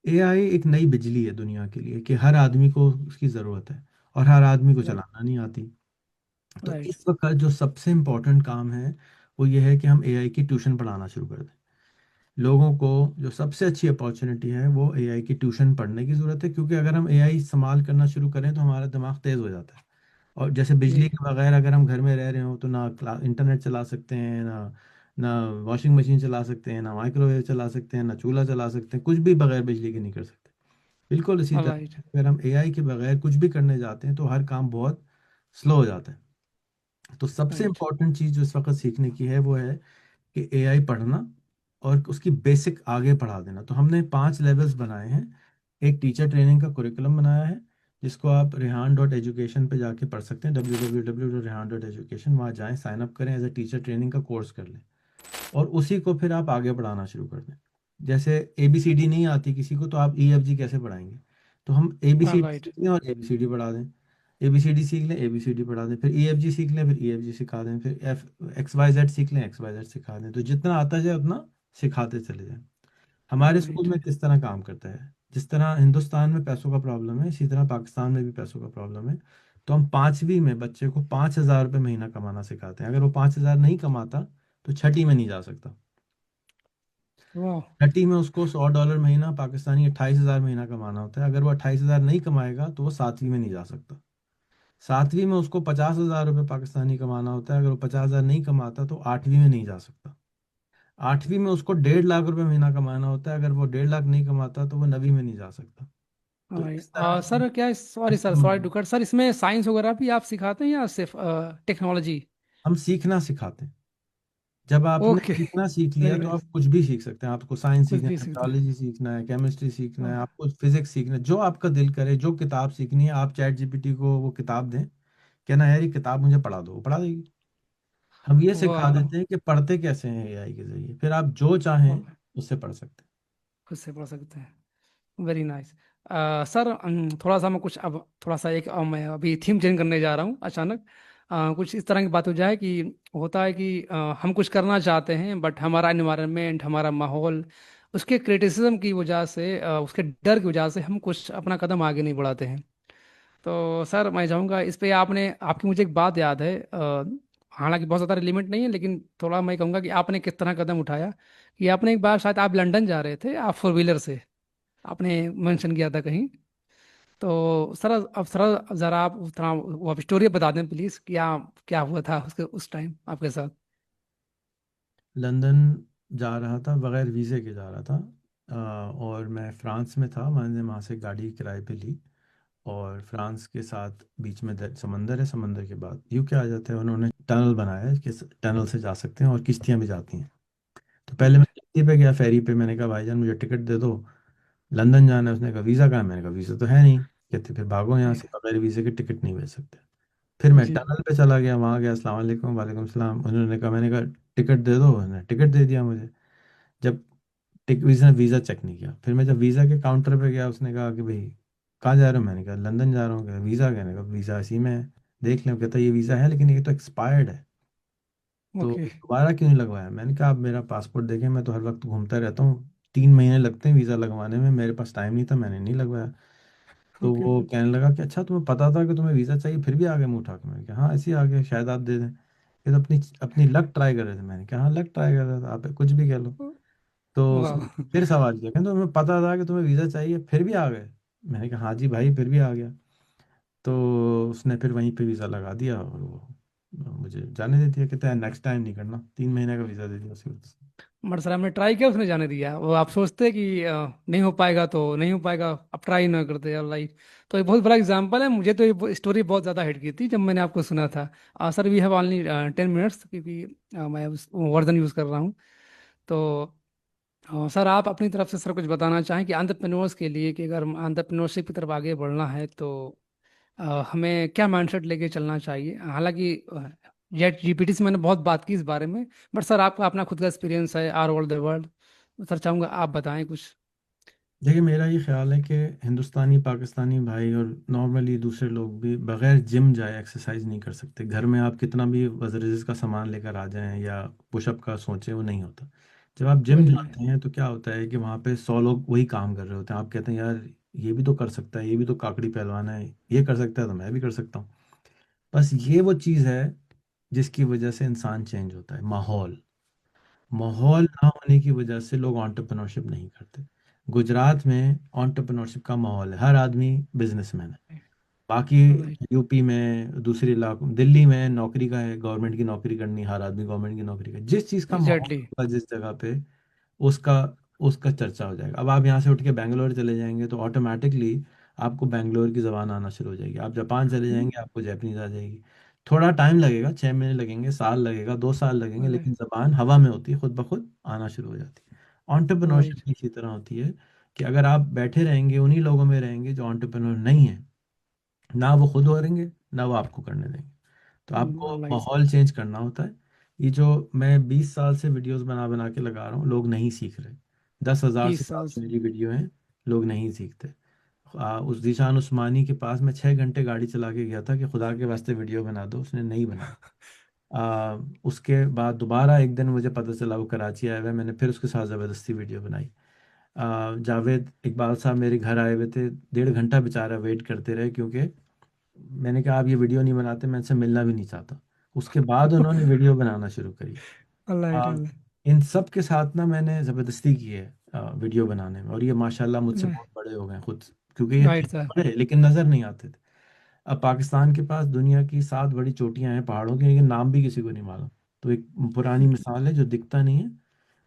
[SPEAKER 1] एआई एक नई बिजली है दुनिया के लिए कि हर आदमी को उसकी ज़रूरत है, और हर आदमी को
[SPEAKER 2] राइट
[SPEAKER 1] चलाना नहीं आती। तो
[SPEAKER 2] राइट
[SPEAKER 1] इस वक्त जो सबसे इम्पोर्टेंट काम है वो ये है कि हम एआई की ट्यूशन पढ़ाना शुरू कर दें। लोगों को जो सबसे अच्छी अपॉर्चुनिटी है वो एआई की ट्यूशन पढ़ने की ज़रूरत है, क्योंकि अगर हम एआई इस्तेमाल करना शुरू करें तो हमारा दिमाग तेज़ हो जाता है। और जैसे
[SPEAKER 2] जी।
[SPEAKER 1] बिजली के बगैर अगर हम घर में रह रहे हो तो ना इंटरनेट चला सकते हैं, ना ना वॉशिंग मशीन चला सकते हैं, ना माइक्रोवेव चला सकते हैं, ना चूल्हा चला सकते हैं, कुछ भी बगैर बिजली के नहीं कर सकते। बिल्कुल इसी तरह
[SPEAKER 2] राइट
[SPEAKER 1] अगर हम एआई के बगैर कुछ भी करने जाते हैं तो हर काम बहुत स्लो हो जाता है। तो सबसे
[SPEAKER 2] राइट
[SPEAKER 1] इम्पोर्टेंट चीज़ जो इस वक्त सीखने की है वो है कि एआई पढ़ना और उसकी बेसिक आगे पढ़ा देना। तो हमने 5 लेवल्स बनाए हैं। एक टीचर ट्रेनिंग का कुरिकुलम बनाया है, जिसको आप rehan.education पे जाके पढ़ सकते हैं, www.rehan.education। वहाँ जाएं, साइन अप करें, एज ए टीचर ट्रेनिंग का कोर्स कर लें, और उसी को फिर आप आगे बढ़ाना शुरू कर दें। जैसे ABCD नहीं आती किसी को तो आप EFG कैसे पढ़ाएंगे? तो हम ABCD
[SPEAKER 2] राइट
[SPEAKER 1] सीख लें और ABCD पढ़ा दें, ABCD सीख लें, ABCD पढ़ा दें, फिर EFG सीख लें, फिर EFG सिखा दें, फिर XYZ सीख लें, XYZ सिखा दें। तो जितना आता जाए उतना सिखाते चले जाएं। हमारे स्कूल
[SPEAKER 2] राइट।
[SPEAKER 1] में किस तरह काम करता है, जिस तरह हिंदुस्तान में पैसों का प्रॉब्लम है इसी तरह पाकिस्तान में भी पैसों का प्रॉब्लम है। तो हम 5वीं में बच्चे को 5,000 रुपये महीना कमाना सिखाते हैं। अगर वो 5,000 नहीं कमाता तो छठी में नहीं जा सकता।
[SPEAKER 2] वाह।
[SPEAKER 1] छठी में उसको $100 महीना, पाकिस्तानी 28,000 महीना कमाना होता है। अगर वो 28,000 नहीं कमाएगा तो वो 7वीं में नहीं जा सकता। 7वीं में उसको 50,000 रुपये पाकिस्तानी कमाना होता है। अगर वो 50,000 नहीं कमाता तो 8वीं में नहीं जा सकता। 8वीं में उसको 1.5 लाख रुपए महीना कमाना होता है। अगर वो 1.5 लाख नहीं कमाता तो वो 9वीं में नहीं जा सकता। तो
[SPEAKER 2] राइट।
[SPEAKER 1] इस तरह से
[SPEAKER 2] सर क्या, सॉरी सर,
[SPEAKER 1] सिस्टम
[SPEAKER 2] सॉरी
[SPEAKER 1] है।
[SPEAKER 2] टू कट सर, इसमें साइंस वगैरह भी आप सिखाते हैं या सिर्फ टेक्नोलॉजी?
[SPEAKER 1] हम सीखना सिखाते हैं। जब आपने
[SPEAKER 2] ओके।
[SPEAKER 1] सीखना सीख लिया
[SPEAKER 2] वेरी
[SPEAKER 1] तो
[SPEAKER 2] नाइस।
[SPEAKER 1] आप कुछ भी सीख सकते हैं। आपको साइंस
[SPEAKER 2] कुछ
[SPEAKER 1] सीखना
[SPEAKER 2] भी
[SPEAKER 1] है,
[SPEAKER 2] सीखते हैं।
[SPEAKER 1] बायोलॉजी सीखना है, केमिस्ट्री सीखना है,
[SPEAKER 2] वाह।
[SPEAKER 1] आपको फिजिक्स सीखना है, जो आपका दिल करे, जो किताब सीखनी है, आप ChatGPT को वो किताब दें, कहना यार ये किताब मुझे पढ़ा दो, वो पढ़ा देगी। हम ये सिखा
[SPEAKER 2] वाह।
[SPEAKER 1] देते हैं कि पढ़ते कैसे हैं एआई के जरिए, फिर आप जो चाहें
[SPEAKER 2] वाह।
[SPEAKER 1] उससे पढ़ सकते
[SPEAKER 2] खुद से पढ़ सकते हैं। Very nice. सर थोड़ा सा मैं कुछ अब थोड़ा सा एक मैं अभी थीम चेंज करने जा रहा हूँ अचानक। कुछ इस तरह की बात हो जाए कि होता है कि हम कुछ करना चाहते हैं बट हमारा एनवायरनमेंट, हमारा माहौल, उसके क्रिटिसिज्म की वजह से, उसके डर की वजह से हम कुछ अपना कदम आगे नहीं बढ़ाते हैं। तो सर मैं चाहूँगा इस पे, आपने आपकी मुझे एक बात याद है, हालांकि बहुत ज़्यादा रिलेवेंट नहीं है, लेकिन थोड़ा मैं कहूँगा कि आपने किस तरह कदम उठाया। कि आपने एक बार शायद आप लंदन जा रहे थे, आप फोर व्हीलर से, आपने मेंशन किया था कहीं। तो सर अब सर ज़रा आप थोड़ा वो आप स्टोरी बता दें प्लीज़, क्या क्या हुआ था उसके उस टाइम आपके साथ।
[SPEAKER 1] हैं। लंदन जा रहा था, बगैर वीज़े के जा रहा था। और मैं फ्रांस में था, मैंने वहाँ से गाड़ी किराए पे ली, और फ्रांस के साथ बीच में समंदर है, समंदर के बाद यूके आ जाते हैं। उन्होंने टनल बनाया है कि टनल से जा सकते हैं, और किश्तियाँ भी जाती हैं। तो पहले मैं
[SPEAKER 2] राइट।
[SPEAKER 1] किश्ती पे गया, फेरी पे। मैंने कहा भाईजान मुझे टिकट दे दो, लंदन जाना है। उसने कहा वीज़ा कहाँ है? मैंने कहा वीज़ा तो है नहीं। कहते फिर भागो यहाँ से, बगैर वीज़े के टिकट नहीं भेज सकते। फिर मैं
[SPEAKER 2] जी।
[SPEAKER 1] टनल पे चला गया, वहाँ गया, अस्सलाम वालेकुम, वालेकुम सलाम। उन्होंने कहा, मैंने कहा टिकट दे दो, उन्होंने टिकट दे दिया मुझे। जब टिक वीज़ा वीज़ा चेक नहीं किया, फिर मैं जब वीज़ा के काउंटर पे गया, उसने कहा कि भाई कहाँ जा रहे हो? मैंने कहा लंदन जा रहा हूँ। कहा वीज़ा? कहने का वीज़ा इसी में है, देख लें। कहता ये वीज़ा है लेकिन ये तो एक्सपायर्ड है, तो
[SPEAKER 2] ओके।
[SPEAKER 1] दोबारा क्यों नहीं लगवाया? मैंने कहा आप मेरा पासपोर्ट देखें, मैं तो हर वक्त घूमता रहता हूँ, 3 महीने लगते हैं वीज़ा लगवाने में, मेरे पास टाइम नहीं था, मैंने नहीं लगवाया। तो
[SPEAKER 2] ओके।
[SPEAKER 1] वो कहने लगा कि अच्छा तुम्हें पता था कि तुम्हें वीज़ा चाहिए, फिर भी आ गए मुँह उठा के? मैंने कहा हाँ ऐसे ही आ गए, शायद आप दे दें। फिर अपनी अपनी लक ट्राई कर रहे थे। मैंने कहा हाँ लक ट्राई कर रहा था, आप कुछ भी कह लो। तो उसने
[SPEAKER 2] वाह।
[SPEAKER 1] फिर सवाल किया, कहते तुम्हें पता था कि तुम्हें वीज़ा चाहिए फिर भी आ गए? मैंने कहा हाँ जी भाई, फिर भी आ गया। तो उसने फिर वहीं पे वीज़ा लगा दिया और वो मुझे जाने दे दिया। कहते हैं नेक्स्ट टाइम नहीं करना, 3 महीने का वीज़ा दे दिया उसी वक्त से।
[SPEAKER 2] बट सर आपने ट्राई किया, उसने जाने दिया? वो आप सोचते कि नहीं हो पाएगा तो नहीं हो पाएगा, आप ट्राई ना करते यार लाइफ। तो ये बहुत बड़ा एग्जांपल है। मुझे तो ये स्टोरी बहुत ज़्यादा हिट की थी जब मैंने आपको सुना था। Sir we have only 10 minutes, क्योंकि मैं उस वर्जन यूज़ कर रहा हूँ। तो सर आप अपनी तरफ से सर कुछ बताना चाहें कि एंटरप्रेन्योर्स के लिए, कि अगर एंटरप्रेन्योरशिप की तरफ आगे बढ़ना है तो हमें क्या माइंडसेट लेके चलना चाहिए? हालांकि जेट जीपीटी से मैंने बहुत बात की इस बारे में, बट सर आपका अपना खुद का एक्सपीरियंस है all over the world. Sir चाहूँगा आप बताएं कुछ।
[SPEAKER 1] देखिए, मेरा ये ख्याल है कि हिंदुस्तानी पाकिस्तानी भाई और नॉर्मली दूसरे लोग भी बगैर जिम जाए एक्सरसाइज नहीं कर सकते। घर में आप कितना भी वजरेज़ का सामान लेकर आ जाएं या पुशअप का सोचें, वो नहीं होता। जब आप जिम
[SPEAKER 2] वेरी नाइस।
[SPEAKER 1] जाते हैं तो क्या होता है कि वहाँ पे 100 लोग वही काम कर रहे होते हैं। आप कहते हैं यार ये भी तो कर सकता है, ये भी तो काकड़ी पहलवान है, ये कर सकता है तो मैं भी कर सकता हूँ। बस ये वो चीज़ है जिसकी वजह से इंसान चेंज होता है। माहौल, माहौल ना होने की वजह से लोग एंटरप्रेन्योरशिप नहीं करते। गुजरात में एंटरप्रेन्योरशिप का माहौल है, हर आदमी बिजनेसमैन है। बाकी
[SPEAKER 2] राइट।
[SPEAKER 1] यूपी में, दूसरे इलाकों, दिल्ली में नौकरी का है, गवर्नमेंट की नौकरी करनी, हर आदमी गवर्नमेंट की नौकरी का। जिस चीज़ का माहौल
[SPEAKER 2] एग्जैक्टली।
[SPEAKER 1] होगा जिस जगह पे, उसका उसका चर्चा हो जाएगा। अब आप यहाँ से उठ के बैंगलोर चले जाएंगे तो ऑटोमेटिकली आपको बैंगलोर की ज़बान आना शुरू हो जाएगी। आप जापान चले जाएंगे आपको जापानीज आ जाएगी। थोड़ा टाइम लगेगा, 6 महीने लगेंगे, साल लगेगा, 2 साल लगेंगे,
[SPEAKER 2] राइट।
[SPEAKER 1] लेकिन ज़बान हवा में होती है, खुद ब खुद आना शुरू हो जाती है। Entrepreneurship
[SPEAKER 2] right.
[SPEAKER 1] भी इसी तरह होती है कि अगर आप बैठे रहेंगे उन्हीं लोगों में रहेंगे जो एंटरप्रेन्योर नहीं है, ना वो खुद करेंगे ना वो आपको करने देंगे। तो आपको
[SPEAKER 2] नाइस।
[SPEAKER 1] माहौल चेंज करना होता है। ये जो मैं 20 साल से वीडियोस बना बना के लगा रहा हूँ, लोग नहीं सीख रहे। 10,000 से
[SPEAKER 2] 20 साल
[SPEAKER 1] ज़्यादा
[SPEAKER 2] से।
[SPEAKER 1] मेरी वीडियो हैं, लोग नहीं सीखते। उस जीशान उस्मानी के पास मैं 6 घंटे गाड़ी चला के गया था कि खुदा के वास्ते वीडियो बना दो, उसने नहीं बनाई। उसके बाद दोबारा एक दिन मुझे पता चला वो कराची आया हुआ है, मैंने फिर उसके साथ ज़बरदस्ती वीडियो बनाई। जावेद इकबाल साहब मेरे घर आए हुए थे, 1.5 घंटा बेचारा वेट करते रहे, क्योंकि मैंने कहा आप ये वीडियो नहीं बनाते, मैं इनसे मिलना भी नहीं चाहता। उसके बाद उन्होंने वीडियो बनाना शुरू करी।
[SPEAKER 2] राइट।
[SPEAKER 1] आ, इन सब के साथ ना मैंने ज़बरदस्ती की है वीडियो बनाने में, और ये माशाल्लाह मुझसे बहुत बड़े हो गए खुद, क्योंकि ये थे
[SPEAKER 2] राइट सर।
[SPEAKER 1] बड़े लेकिन नज़र नहीं आते थे। अब पाकिस्तान के पास दुनिया की 7 बड़ी चोटियां हैं पहाड़ों की, लेकिन नाम भी किसी को नहीं मालूम। तो एक पुरानी मिसाल है, जो दिखता नहीं है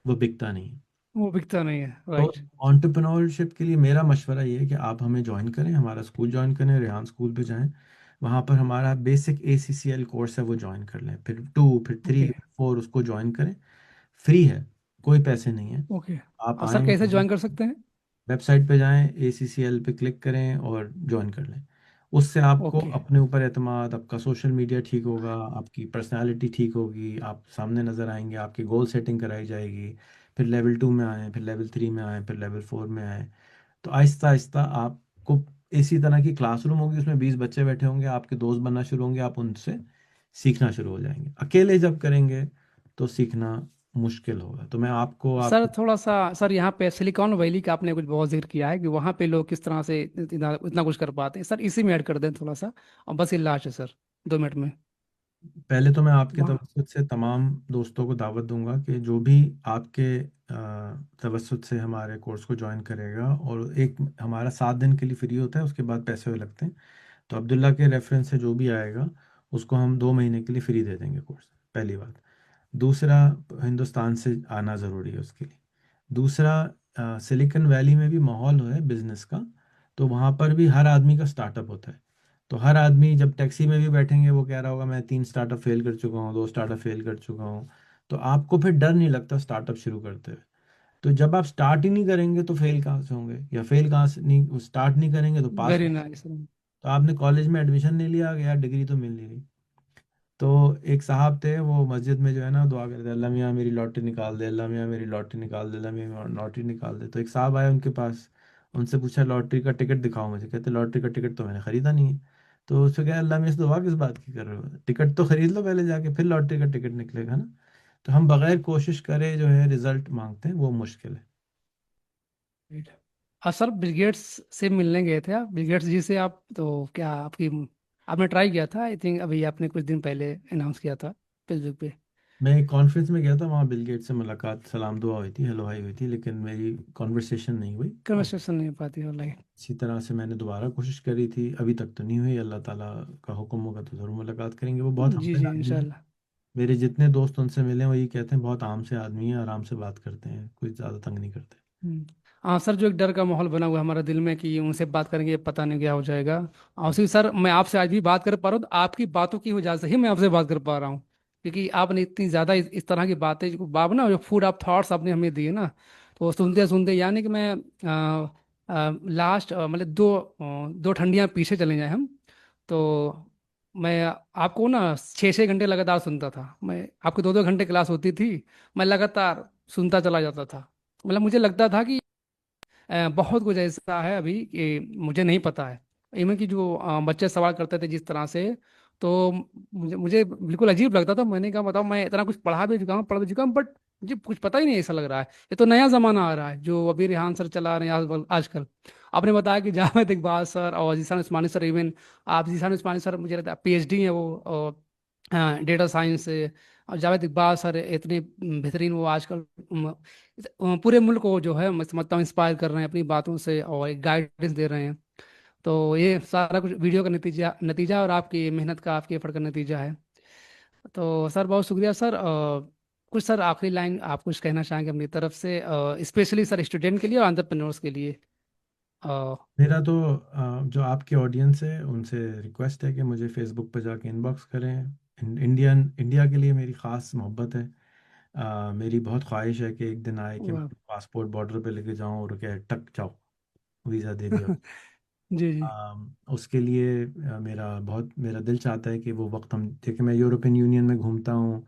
[SPEAKER 1] वो बिकता नहीं है।
[SPEAKER 2] वो बिकता नहीं है।
[SPEAKER 1] तो
[SPEAKER 2] राइट।
[SPEAKER 1] एंटरप्रेन्योरशिप के लिए मेरा मशवरा ये है कि आप हमें ज्वाइन करें, हमारा स्कूल ज्वाइन करें, रेहान स्कूल पे जाएं। वहाँ पर हमारा बेसिक ACCL कोर्स है, वो ज्वाइन कर लें, फिर 2, फिर 3,
[SPEAKER 2] ओके।
[SPEAKER 1] फिर 4 उसको ज्वाइन करें। फ्री है, कोई पैसे नहीं है।
[SPEAKER 2] ओके।
[SPEAKER 1] आप
[SPEAKER 2] और सर
[SPEAKER 1] आएँ,
[SPEAKER 2] कैसे ज्वाइन कर सकते हैं?
[SPEAKER 1] वेबसाइट पे जाएं, ACCL पे क्लिक करें और ज्वाइन कर लें। उससे आपको
[SPEAKER 2] ओके।
[SPEAKER 1] अपने ऊपर एतमाद, आपका सोशल मीडिया ठीक होगा, आपकी पर्सनालिटी ठीक होगी, आप सामने नज़र आएंगे, आपकी गोल सेटिंग कराई जाएगी। फिर लेवल 2 में आए, फिर लेवल 3 में आए, फिर लेवल 4 में आए। तो आहिस्ता आहिस्ता आपको इसी तरह की क्लासरूम होगी, उसमें 20 बच्चे बैठे होंगे, आपके दोस्त बनना शुरू होंगे, आप उनसे सीखना शुरू हो जाएंगे। अकेले जब करेंगे तो सीखना मुश्किल होगा। तो मैं आपको
[SPEAKER 2] सर
[SPEAKER 1] आपके
[SPEAKER 2] थोड़ा सा, सर यहाँ पे सिलिकॉन वैली का आपने कुछ बहुत जिक्र किया है कि वहाँ पे लोग किस तरह से इतना इतना कुछ कर पाते हैं, सर इसी में ऐड कर दें थोड़ा सा। और बस ये लास्ट है सर, 2 मिनट में।
[SPEAKER 1] पहले तो मैं आपके
[SPEAKER 2] वहाँ।
[SPEAKER 1] तवसत से तमाम दोस्तों को दावत दूंगा कि जो भी आपके तवसत से हमारे कोर्स को ज्वाइन करेगा, और एक हमारा 7 दिन के लिए फ्री होता है, उसके बाद पैसे लगते हैं। तो अब्दुल्ला के रेफरेंस से जो भी आएगा उसको हम 2 महीने के लिए फ्री दे देंगे कोर्स, पहली बात। दूसरा, हिंदुस्तान से आना ज़रूरी है उसके लिए। दूसरा, सिलिकॉन वैली में भी माहौल है बिजनेस का, तो वहाँ पर भी हर आदमी का स्टार्टअप होता है। तो हर आदमी जब टैक्सी में भी बैठेंगे वो कह रहा होगा मैं 3 स्टार्टअप फेल कर चुका हूँ, 2 स्टार्टअप फेल कर चुका हूँ। तो आपको फिर डर नहीं लगता स्टार्टअप शुरू करते हुए। तो जब आप स्टार्ट ही नहीं करेंगे तो फेल कहाँ से होंगे, या फेल कहाँ से, नहीं स्टार्ट नहीं करेंगे तो पास।
[SPEAKER 2] Very nice.
[SPEAKER 1] तो आपने कॉलेज में एडमिशन नहीं लिया, यार डिग्री तो मिल नहीं रही। तो एक साहब थे, वो मस्जिद में जो है ना दुआ करते, अल्लाह मियाँ मेरी लॉटरी निकाल दे, अल्लाह मियाँ मेरी लॉटरी निकाल दे, अल्लाह मियाँ लॉटरी निकाल दे। तो एक साहब आए उनके पास, उनसे पूछा लॉटरी का टिकट दिखाओ मुझे। कहते लॉटरी का टिकट तो मैंने खरीदा नहीं है। तो उससे कहा अल्लाह मियाँ से दुआ किस बात की कर रहे हो, टिकट तो खरीद लो पहले जाके, फिर लॉटरी का टिकट निकलेगा ना। तो हम बगैर कोशिश करे जो है रिजल्ट मांगते हैं, वो मुश्किल है।
[SPEAKER 2] राइट। हाँ सर, बिल गेट्स से मिलने गए थे आप, बिल गेट्स जी से आप, तो क्या आपकी आपने ट्राई किया था? आई थिंक अभी आपने कुछ दिन पहले अनाउंस किया था फेसबुक पे।
[SPEAKER 1] मैं एक कॉन्फ्रेंस में गया था, वहाँ बिल गेट से मुलाकात, सलाम दुआ हुई थी, हेलो हाई हुई थी, लेकिन मेरी कॉन्वर्सेशन नहीं हुई। और
[SPEAKER 2] कन्वर्सेशन नहीं हो पाती ऑनलाइन।
[SPEAKER 1] इसी तरह से मैंने दोबारा कोशिश करी थी, अभी तक तो नहीं हुई। अल्लाह ताला का हुक्म होगा तो ज़रूर मुलाकात करेंगे। वो बहुत
[SPEAKER 2] जी
[SPEAKER 1] हामिद
[SPEAKER 2] जी
[SPEAKER 1] आदमी है।
[SPEAKER 2] इंशाल्लाह।
[SPEAKER 1] मेरे जितने दोस्त उनसे मिले हैं वो ये कहते हैं बहुत आम से आदमी है, आराम से बात करते हैं, कोई ज़्यादा तंग नहीं करते।
[SPEAKER 2] हाँ सर, जो एक डर का माहौल बना हुआ है हमारे दिल में कि उनसे बात करेंगे पता नहीं क्या हो जाएगा। और उसी सर, मैं आपसे आज भी बात कर पा रहा हूँ तो आपकी बातों की वजह से ही मैं आपसे बात कर पा रहा हूँ। क्योंकि आपने इतनी ज़्यादा इस तरह की बातें, जो बाप ना, जो फूड ऑफ थॉट्स आपने हमें दिए ना, तो सुनते सुनते, यानी कि मैं लास्ट मतलब दो ठंडियाँ पीछे चले जाए हम, तो मैं आपको ना 6 6 घंटे लगातार सुनता था। मैं आपको 2 2 घंटे क्लास होती थी, मैं लगातार सुनता चला जाता था। मतलब मुझे लगता था कि बहुत कुछ ऐसा है अभी कि मुझे नहीं पता है। इवन कि जो बच्चे सवाल करते थे जिस तरह से, तो मुझे मुझे बिल्कुल अजीब लगता था। मैंने कहा बताओ, मैं इतना कुछ पढ़ भी चुका हूँ, बट मुझे कुछ पता ही नहीं ऐसा लग रहा है। ये तो नया जमाना आ रहा है जो अभी रेहान सर चला रहे हैं आजकल। आपने बताया कि जावेद इकबाल सर और जीशान उस्मानी सर, इवन आप जीशान उस्मानी सर मुझे लगता है PhD है वो डेटा साइंस से। और जावेद इकबाल सर इतने बेहतरीन, वो आजकल पूरे मुल्क को जो है मैं समझता हूँ इंस्पायर कर रहे हैं अपनी बातों से और एक गाइडेंस दे रहे हैं। तो ये सारा कुछ वीडियो का नतीजा नतीजा और आपकी मेहनत का, आपके एफर्ट का नतीजा है। तो सर बहुत शुक्रिया सर। कुछ सर आखिरी लाइन आप कुछ कहना चाहेंगे अपनी तरफ से, स्पेशली सर स्टूडेंट के लिए और एंटरप्रेन्योर्स के लिए? अ,
[SPEAKER 1] मेरा तो जो आपके ऑडियंस है उनसे रिक्वेस्ट है कि मुझे फेसबुक पर जाके इनबॉक्स करें। इंडिया के लिए मेरी ख़ास मोहब्बत है। मेरी बहुत ख्वाहिश है कि एक दिन आए कि मैं
[SPEAKER 2] वाह।
[SPEAKER 1] पासपोर्ट बॉर्डर पे लेके जाऊं और कहे टक जाओ, वीज़ा दे दिया।
[SPEAKER 2] जी जी।
[SPEAKER 1] उसके लिए मेरा दिल चाहता है कि वो वक्त हम देखिए, मैं यूरोपियन यूनियन में घूमता हूँ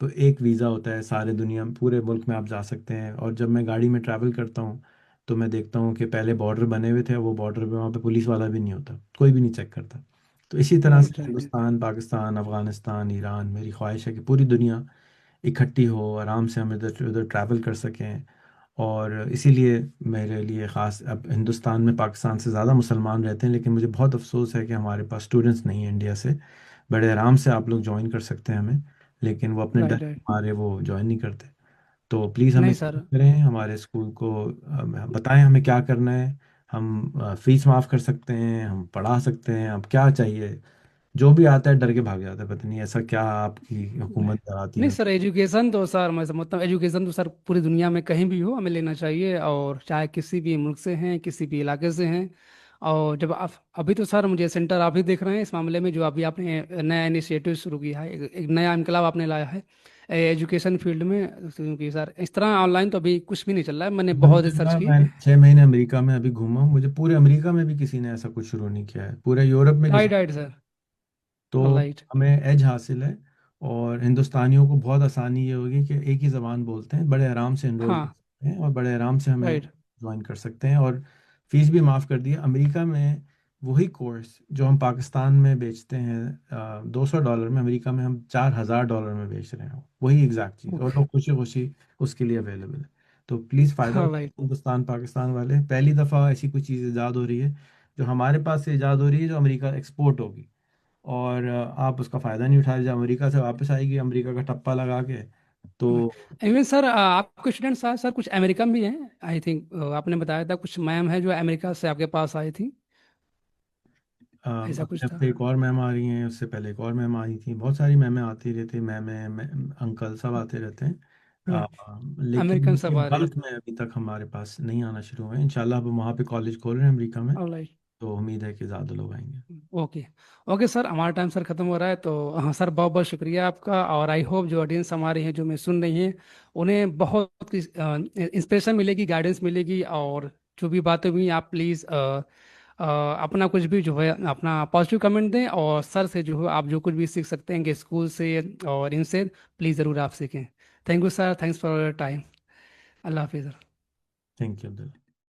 [SPEAKER 1] तो एक वीज़ा होता है, सारे दुनिया में पूरे मुल्क में आप जा सकते हैं। और जब मैं गाड़ी में ट्रैवल करता हूँ तो मैं देखता हूँ कि पहले बॉर्डर बने हुए थे, वो बॉर्डर पे वहाँ पे पुलिस वाला भी नहीं होता, कोई भी नहीं चेक करता। तो इसी तरह
[SPEAKER 2] राइट
[SPEAKER 1] से
[SPEAKER 2] राइट।
[SPEAKER 1] हिंदुस्तान, पाकिस्तान, अफ़गानिस्तान, ईरान, मेरी ख्वाहिश है कि पूरी दुनिया इकट्ठी हो, आराम से हम इधर उधर ट्रैवल कर सकें। और इसीलिए मेरे लिए ख़ास, अब हिंदुस्तान में पाकिस्तान से ज़्यादा मुसलमान रहते हैं, लेकिन मुझे बहुत अफसोस है कि हमारे पास स्टूडेंट्स नहीं हैं इंडिया से। बड़े आराम से आप लोग ज्वाइन कर सकते हैं हमें, लेकिन वो अपने डर
[SPEAKER 2] राइट
[SPEAKER 1] के
[SPEAKER 2] राइट।
[SPEAKER 1] मारे वो ज्वाइन नहीं करते। तो प्लीज़ हमें
[SPEAKER 2] नहीं सर।
[SPEAKER 1] हेल्प करें, हमारे स्कूल को बताएं हमें क्या करना है। हम फीस माफ़ कर सकते हैं, हम पढ़ा सकते हैं, अब क्या चाहिए। जो भी आता है डर के भाग जाता है, पता नहीं ऐसा क्या आपकी
[SPEAKER 2] नहीं
[SPEAKER 1] हुकूमत कराती
[SPEAKER 2] नहीं
[SPEAKER 1] है।
[SPEAKER 2] सर, एजुकेशन तो सर मैं समझता हूँ, एजुकेशन तो सर पूरी दुनिया में कहीं भी हो हमें लेना चाहिए, और चाहे किसी भी मुल्क से हैं, किसी भी इलाके से हैं। और जब आप अभी तो सर मुझे सेंटर आप ही देख रहे हैं इस मामले में, जो अभी आपने नया इनिशिएटिव शुरू किया है, एक नया इनकलाब आपने लाया है एजुकेशन फील्ड में। क्योंकि सर इस तरह ऑनलाइन तो अभी कुछ भी नहीं चल रहा है, मैंने बहुत रिसर्च
[SPEAKER 1] अल्हम्दुलिल्लाह,
[SPEAKER 2] की।
[SPEAKER 1] मैं 6 महीने अमेरिका में अभी घूमा हूँ, मुझे पूरे अमेरिका में भी किसी ने ऐसा कुछ शुरू नहीं किया है, पूरे यूरोप में किसी।
[SPEAKER 2] Right right sir.
[SPEAKER 1] तो
[SPEAKER 2] राइट।
[SPEAKER 1] हमें एज हासिल है। और हिंदुस्तानियों को बहुत आसानी ये होगी कि एक ही ज़बान बोलते हैं, बड़े आराम से इनरोल कर
[SPEAKER 2] हाँ।
[SPEAKER 1] सकते हैं और बड़े आराम से हमें
[SPEAKER 2] राइट।
[SPEAKER 1] ज्वाइन कर सकते हैं। और फीस भी माफ़ कर दी है। अमेरिका में वही कोर्स जो हम पाकिस्तान में बेचते हैं $200 में, अमेरिका में हम $4000 में बेच रहे हैं, वही एग्जैक्ट चीज़, और लोग खुशी खुशी उसके लिए अवेलेबल है। तो प्लीज़ फ़ायदा उठाएं
[SPEAKER 2] राइट।
[SPEAKER 1] हिंदुस्तान पाकिस्तान वाले। पहली दफ़ा ऐसी कोई चीज़ ईजाद हो रही है जो हमारे पास से ईजाद हो रही है, जो अमेरिका एक्सपोर्ट होगी। और आप उसका फ़ायदा नहीं उठा रहे, जब अमेरिका से वापस आएगी अमेरिका का ठप्पा लगा के। तो
[SPEAKER 2] इवन सर आपके स्टूडेंट सर सर कुछ अमेरिकन भी हैं आई थिंक। आपने बताया था कुछ मैम है जो अमेरिका से आपके पास आई थी, ऐसा
[SPEAKER 1] अपने
[SPEAKER 2] कुछ था।
[SPEAKER 1] हफ्ते एक और मैम आ रही हैं, उससे पहले एक और मैम आई थी, बहुत सारी मैमें आती रहती, अंकल सब आते रहते हैं। लेकिन
[SPEAKER 2] अमेरिकन
[SPEAKER 1] उनके
[SPEAKER 2] सब आ रहे
[SPEAKER 1] बल्क में अभी तक हमारे पास नहीं आना शुरू हुए। इंशाल्लाह अब वहाँ पे कॉलेज खोल रहे हैं अमेरिका में,
[SPEAKER 2] हैं।
[SPEAKER 1] तो उम्मीद है कि ज़्यादा लोग आएंगे।
[SPEAKER 2] ओके। ओके सर, हमारा टाइम सर खत्म हो रहा है, तो हाँ सर बहुत बहुत शुक्रिया आपका। और आई होप जो ऑडियंस हमारे हैं जो मैं सुन रही हैं, उन्हें बहुत इंस्पिरेशन मिलेगी, गाइडेंस मिलेगी। और जो भी बातें हुई आप प्लीज़ अपना कुछ भी जो है अपना पॉजिटिव कमेंट दें, और सर से जो है आप जो कुछ भी सीख सकते हैं कि स्कूल से और इनसे, प्लीज़ ज़रूर आप सीखें। Thank you sir, thanks for your time. अल्लाह हाफिज़।
[SPEAKER 1] Thank you Abdul.